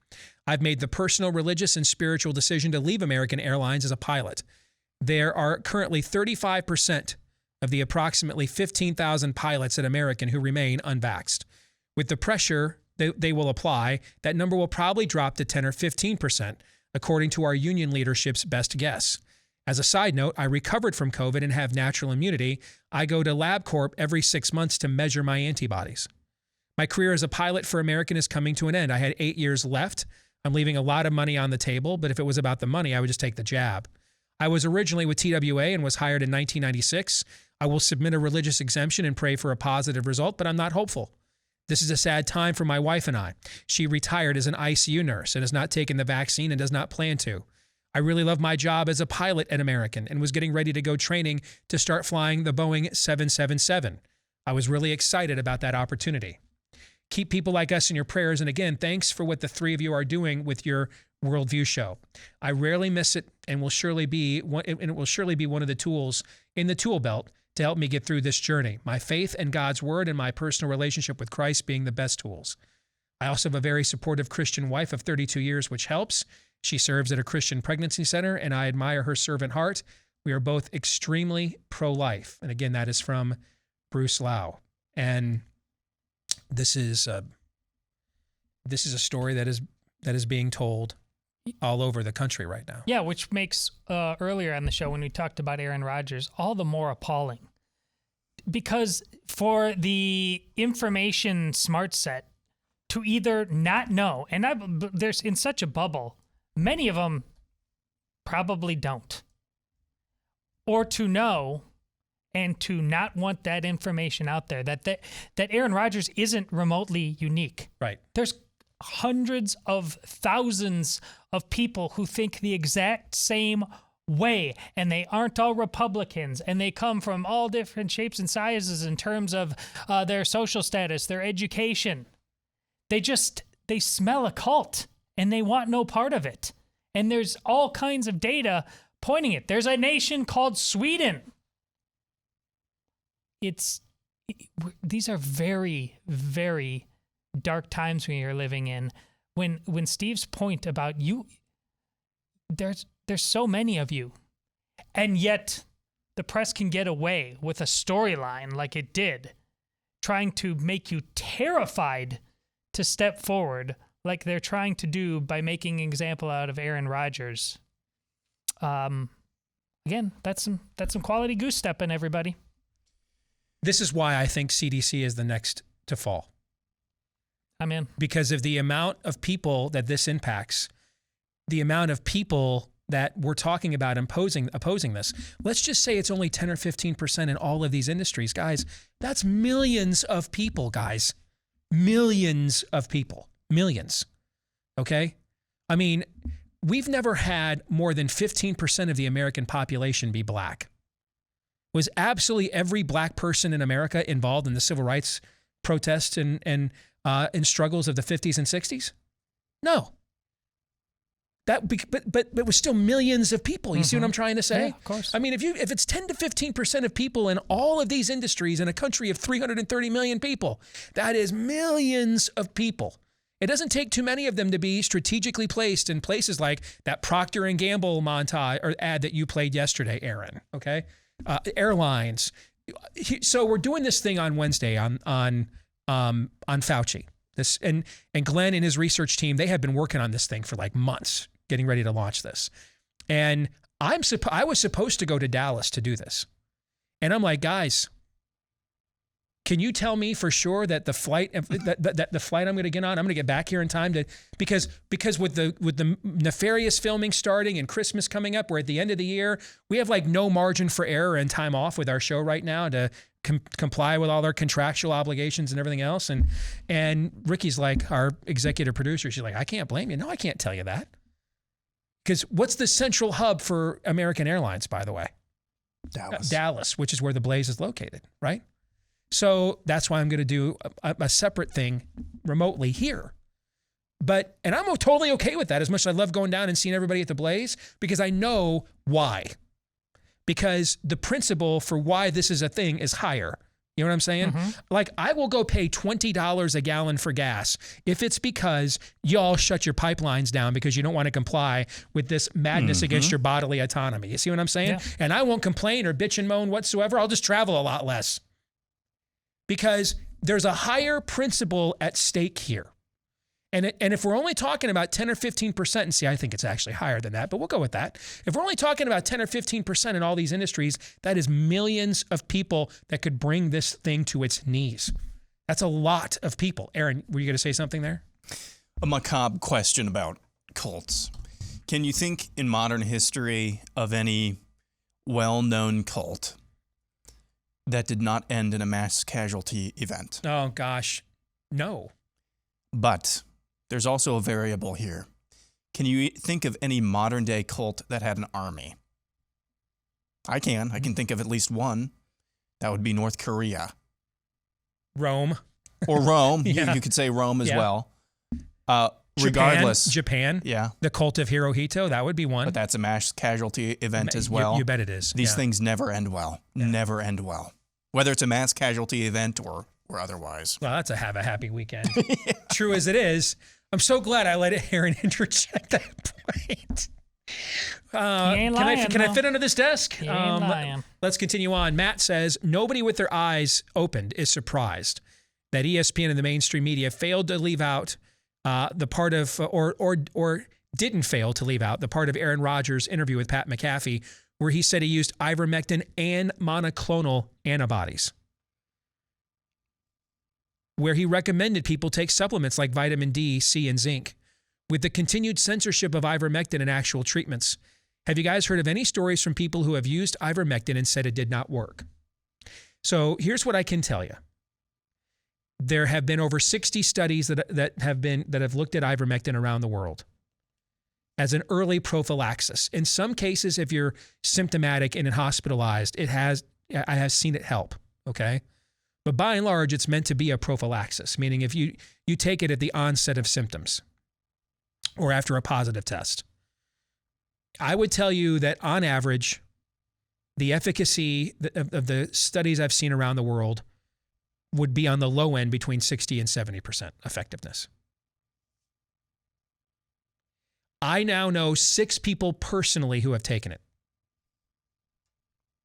I've made the personal, religious, and spiritual decision to leave American Airlines as a pilot. There are currently 35% of the approximately 15,000 pilots at American who remain unvaxxed. With the pressure they will apply, that number will probably drop to 10 or 15%, according to our union leadership's best guess. As a side note, I recovered from COVID and have natural immunity. I go to LabCorp every 6 months to measure my antibodies. My career as a pilot for American is coming to an end. I had 8 years left. I'm leaving a lot of money on the table, but if it was about the money, I would just take the jab. I was originally with TWA and was hired in 1996. I will submit a religious exemption and pray for a positive result, but I'm not hopeful. This is a sad time for my wife and I. She retired as an ICU nurse and has not taken the vaccine and does not plan to. I really love my job as a pilot at American and was getting ready to go training to start flying the Boeing 777. I was really excited about that opportunity. Keep people like us in your prayers. And again, thanks for what the three of you are doing with your Worldview show. I rarely miss it and it will surely be one of the tools in the tool belt to help me get through this journey. My faith and God's word and my personal relationship with Christ being the best tools. I also have a very supportive Christian wife of 32 years, which helps. She serves at a Christian pregnancy center, and I admire her servant heart. We are both extremely pro-life. And again, that is from Bruce Lau. And this is a story that is being told all over the country right now. Yeah, which makes earlier on the show when we talked about Aaron Rodgers all the more appalling. Because for the information smart set to either not know, and there's in such a bubble, many of them probably don't, or to know and to not want that information out there, that Aaron Rodgers isn't remotely unique. Right. There's hundreds of thousands of people who think the exact same way, and they aren't all Republicans, and they come from all different shapes and sizes in terms of their social status, their education. They smell a cult, and they want no part of it. And there's all kinds of data pointing it. There's a nation called Sweden. These are very, very dark times we are living in. When Steve's point about you, there's so many of you, and yet the press can get away with a storyline like it did, trying to make you terrified to step forward, like they're trying to do by making an example out of Aaron Rodgers. Again, that's some quality goose stepping, everybody. This is why I think CDC is the next to fall. I'm in. Because Yeah, of course. I mean, if it's 10 to 15% of people in all of these industries in a country of 330 million people, that is millions of people. It doesn't take too many of them to be strategically placed in places like that Procter & Gamble montage or ad that you played yesterday, Aaron. Okay, airlines. So we're doing this thing on Wednesday on Fauci. This and Glenn and his research team, they have been working on this thing for like months, getting ready to launch this. And I was supposed to go to Dallas to do this. And I'm like, guys, can you tell me for sure that the flight that the flight I'm going to get on, I'm going to get back here in time to because with the nefarious filming starting and Christmas coming up, we're at the end of the year, we have like no margin for error and time off with our show right now to comply with all our contractual obligations and everything else. And Ricky's like our executive producer. She's like, I can't blame you. No, I can't tell you that. Because what's the central hub for American Airlines, by the way? Dallas, which is where the Blaze is located, right? So that's why I'm going to do a separate thing remotely here. And I'm totally okay with that, as much as I love going down and seeing everybody at the Blaze, because I know why. Because the principle for why this is a thing is higher. You know what I'm saying? Mm-hmm. Like, I will go pay $20 a gallon for gas if it's because y'all shut your pipelines down because you don't want to comply with this madness against your bodily autonomy. You see what I'm saying? Yeah. And I won't complain or bitch and moan whatsoever. I'll just travel a lot less. Because there's a higher principle at stake here. And if we're only talking about 10 or 15%, and see, I think it's actually higher than that, but we'll go with that. If we're only talking about 10 or 15% in all these industries, that is millions of people that could bring this thing to its knees. That's a lot of people. Aaron, were you going to say something there? A macabre question about cults. Can you think in modern history of any well-known cult that did not end in a mass casualty event? Oh, gosh, no. But there's also a variable here. Can you think of any modern day cult that had an army? I can think of at least one. That would be North Korea. Rome. Or Rome. Yeah. You could say Rome as well. Regardless. Japan. Yeah. The cult of Hirohito, that would be one. But that's a mass casualty event as well. You bet it is. These things never end well. Yeah. Never end well. Whether it's a mass casualty event or otherwise. Well, that's a have a happy weekend. Yeah. True as it is. I'm so glad I let Aaron interject that point. Can I fit under this desk? Let's continue on. Matt says, nobody with their eyes opened is surprised that ESPN and the mainstream media failed to leave out the part of or didn't fail to leave out the part of Aaron Rodgers' interview with Pat McAfee where he said he used ivermectin and monoclonal antibodies, where he recommended people take supplements like vitamin D, C, and zinc. With the continued censorship of ivermectin in actual treatments, have you guys heard of any stories from people who have used ivermectin and said it did not work? So here's what I can tell you. There have been over 60 studies that have looked at ivermectin around the world as an early prophylaxis. In some cases, if you're symptomatic and hospitalized, I have seen it help, okay? But by and large, it's meant to be a prophylaxis, meaning if you take it at the onset of symptoms or after a positive test. I would tell you that on average, the efficacy of the studies I've seen around the world would be on the low end between 60 and 70% effectiveness. I now know 6 people personally who have taken it.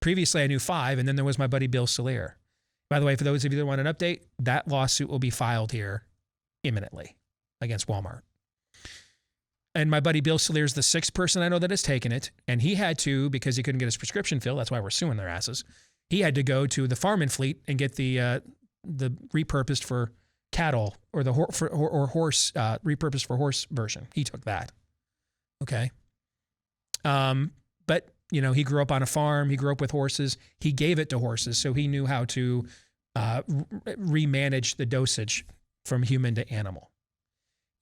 Previously, I knew 5, and then there was my buddy Bill Steele. By the way, for those of you that want an update, that lawsuit will be filed here imminently against Walmart. And my buddy Bill Steele is the 6th person I know that has taken it, and he had to, because he couldn't get his prescription filled, that's why we're suing their asses, he had to go to the Farm and Fleet and get the repurposed for cattle or the horse repurposed for horse version. He took that. Okay. But, you know, he grew up on a farm. He grew up with horses. He gave it to horses, so he knew how to remanage the dosage from human to animal.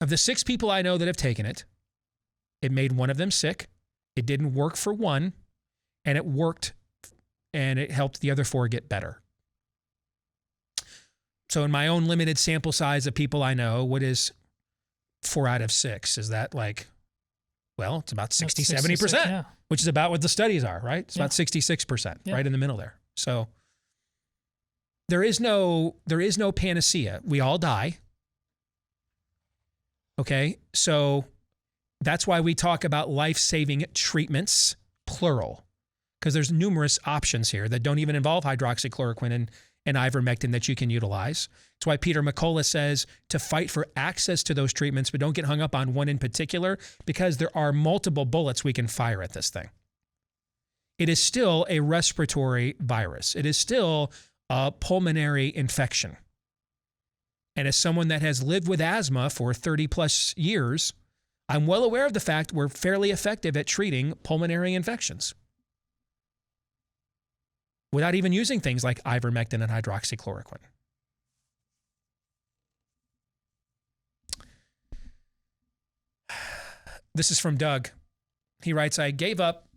Of the 6 people I know that have taken it, it made one of them sick. It didn't work for one, and it worked, and it helped the other 4 get better. So in my own limited sample size of people I know, what is 4 out of 6? Is that like... Well, it's about 60, 70%, yeah. Which is about what the studies are, right? It's about 66%, right in the middle there. So there is no panacea. We all die. Okay? So that's why we talk about life-saving treatments, plural, because there's numerous options here that don't even involve hydroxychloroquine and ivermectin that you can utilize. It's why Peter McCullough says to fight for access to those treatments, but don't get hung up on one in particular, because there are multiple bullets we can fire at this thing. It is still a respiratory virus. It is still a pulmonary infection. And as someone that has lived with asthma for 30 plus years, I'm well aware of the fact we're fairly effective at treating pulmonary infections without even using things like ivermectin and hydroxychloroquine. This is from Doug. He writes, I gave up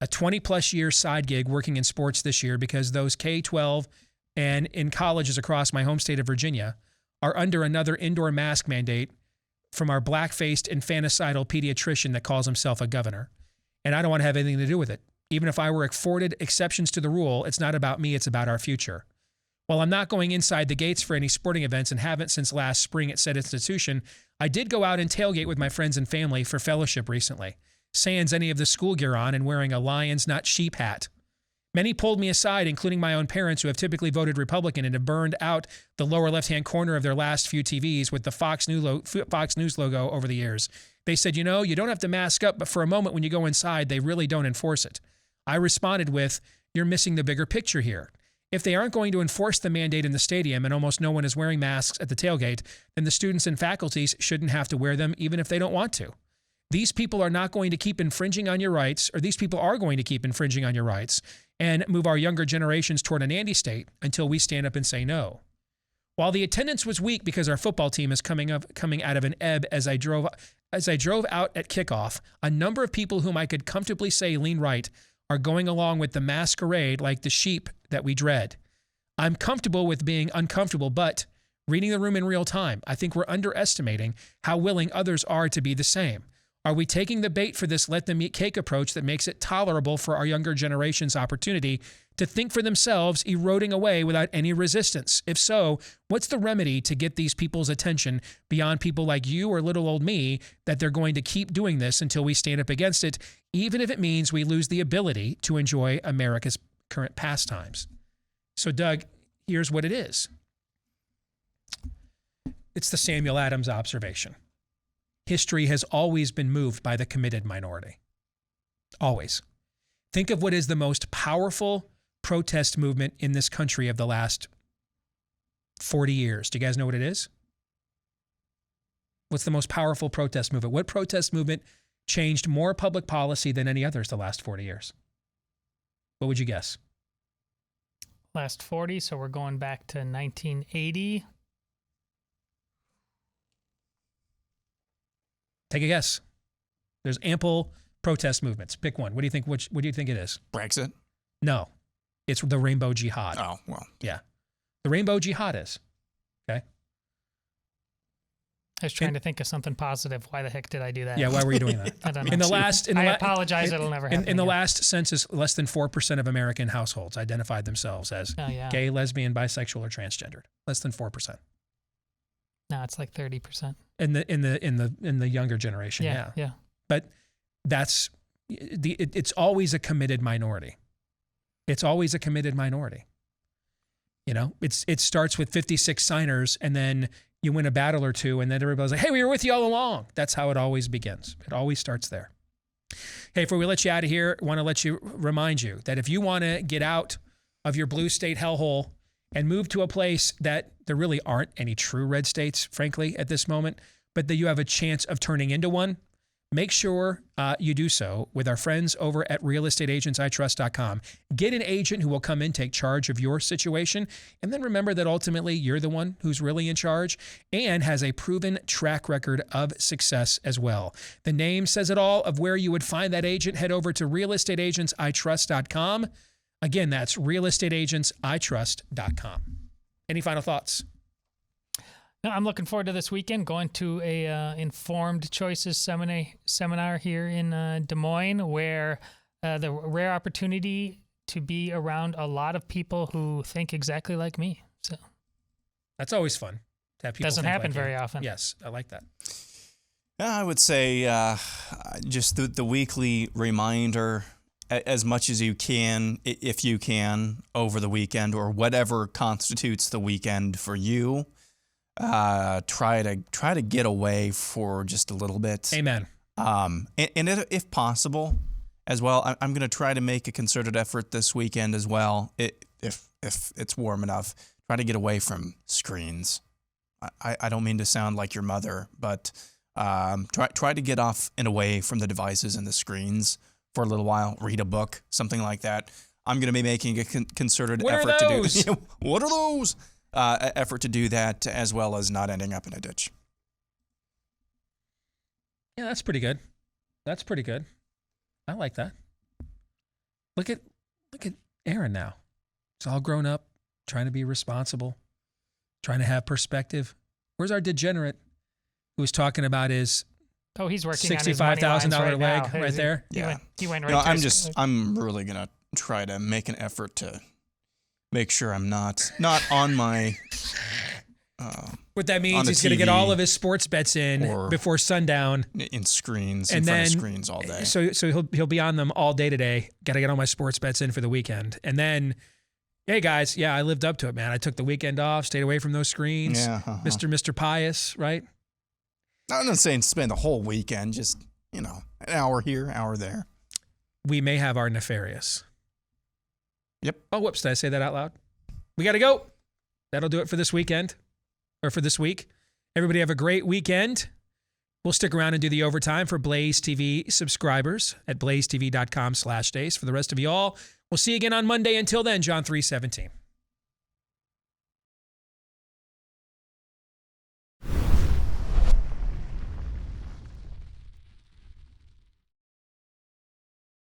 a 20-plus year side gig working in sports this year because those K-12 and in colleges across my home state of Virginia are under another indoor mask mandate from our black-faced infanticidal pediatrician that calls himself a governor. And I don't want to have anything to do with it. Even if I were afforded exceptions to the rule, it's not about me, it's about our future. While I'm not going inside the gates for any sporting events and haven't since last spring at said institution, I did go out and tailgate with my friends and family for fellowship recently, sans any of the school gear on and wearing a Lions, not sheep hat. Many pulled me aside, including my own parents who have typically voted Republican and have burned out the lower left-hand corner of their last few TVs with the Fox News logo over the years. They said, you know, you don't have to mask up, but for a moment when you go inside, they really don't enforce it. I responded with, you're missing the bigger picture here. If they aren't going to enforce the mandate in the stadium and almost no one is wearing masks at the tailgate, then the students and faculties shouldn't have to wear them even if they don't want to. These people are not going to keep infringing on your rights, or these people are going to keep infringing on your rights and move our younger generations toward an Andy state until we stand up and say no. While the attendance was weak because our football team is coming out of an ebb as I drove out at kickoff, a number of people whom I could comfortably say lean right are going along with the masquerade like the sheep that we dread. I'm comfortable with being uncomfortable, but reading the room in real time, I think we're underestimating how willing others are to be the same. Are we taking the bait for this let them eat cake approach that makes it tolerable for our younger generation's opportunity to think for themselves, eroding away without any resistance? If so, what's the remedy to get these people's attention beyond people like you or little old me that they're going to keep doing this until we stand up against it, even if it means we lose the ability to enjoy America's current pastimes? So, Doug, here's what it is. It's the Samuel Adams observation. history has always been moved by the committed minority. Always. Think of what is the most powerful protest movement in this country of the last 40 years. Do you guys know what it is? What's the most powerful protest movement? What protest movement changed more public policy than any others the last 40 years? What would you guess? Last 40, so we're going back to 1980. Take a guess. There's ample protest movements. Pick one. What do you think? What do you think it is? Brexit? No. It's the Rainbow Jihad. Oh, well. Yeah. The Rainbow Jihad is. Okay. I was trying to think of something positive. Why the heck did I do that? Yeah, why were you doing that? I don't know. I apologize. It'll never happen. In the again. last census, less than 4% of American households identified themselves as gay, lesbian, bisexual, or transgendered. Less than 4%. No, it's like 30%. In the younger generation, Yeah. But that's it's always a committed minority. It's always a committed minority. You know, it starts with 56 signers, and then you win a battle or two, and then everybody's like, hey, we were with you all along. That's how it always begins. It always starts there. Hey, before we let you out of here, I want to remind you that if you want to get out of your blue state hellhole and move to a place that there really aren't any true red states, frankly, at this moment, but that you have a chance of turning into one, make sure you do so with our friends over at realestateagentsitrust.com. Get an agent who will come in, take charge of your situation, and then remember that ultimately you're the one who's really in charge and has a proven track record of success as well. The name says it all of where you would find that agent. Head over to realestateagentsitrust.com. Again, that's realestateagentsitrust.com. Any final thoughts? No, I'm looking forward to this weekend, going to a Informed Choices seminar here in Des Moines, where the rare opportunity to be around a lot of people who think exactly like me. So that's always fun to have people. Doesn't happen very often. Yes, I like that. I would say just the weekly reminder, as much as you can, if you can, over the weekend or whatever constitutes the weekend for you. Try to get away for just a little bit. Amen. And if possible, as well, I'm going to try to make a concerted effort this weekend as well. If it's warm enough, try to get away from screens. I don't mean to sound like your mother, but try to get off and away from the devices and the screens for a little while. Read a book, something like that. I'm going to be making a concerted effort to do. What are those? Effort to do that, as well as not ending up in a ditch. Yeah, that's pretty good. That's pretty good. I like that. Look at Aaron now. He's all grown up, trying to be responsible, trying to have perspective. Where's our degenerate who was talking about his he's working $65,000 leg right there? Yeah, he went right. I'm really gonna try to make an effort to make sure I'm not on my. What that means, he's going to get all of his sports bets in before sundown. In screens, in front of screens all day. So he'll be on them all day today. Got to get all my sports bets in for the weekend. And then, hey guys, yeah, I lived up to it, man. I took the weekend off, stayed away from those screens. Yeah, Mr. Pious, right? I'm not saying spend the whole weekend, just, an hour here, hour there. We may have our nefarious. Yep. Oh, whoops. Did I say that out loud? We got to go. That'll do it for this weekend or for this week. Everybody have a great weekend. We'll stick around and do the overtime for Blaze TV subscribers at blazetv.com/Deace. For the rest of you all, we'll see you again on Monday. Until then, John 3:17.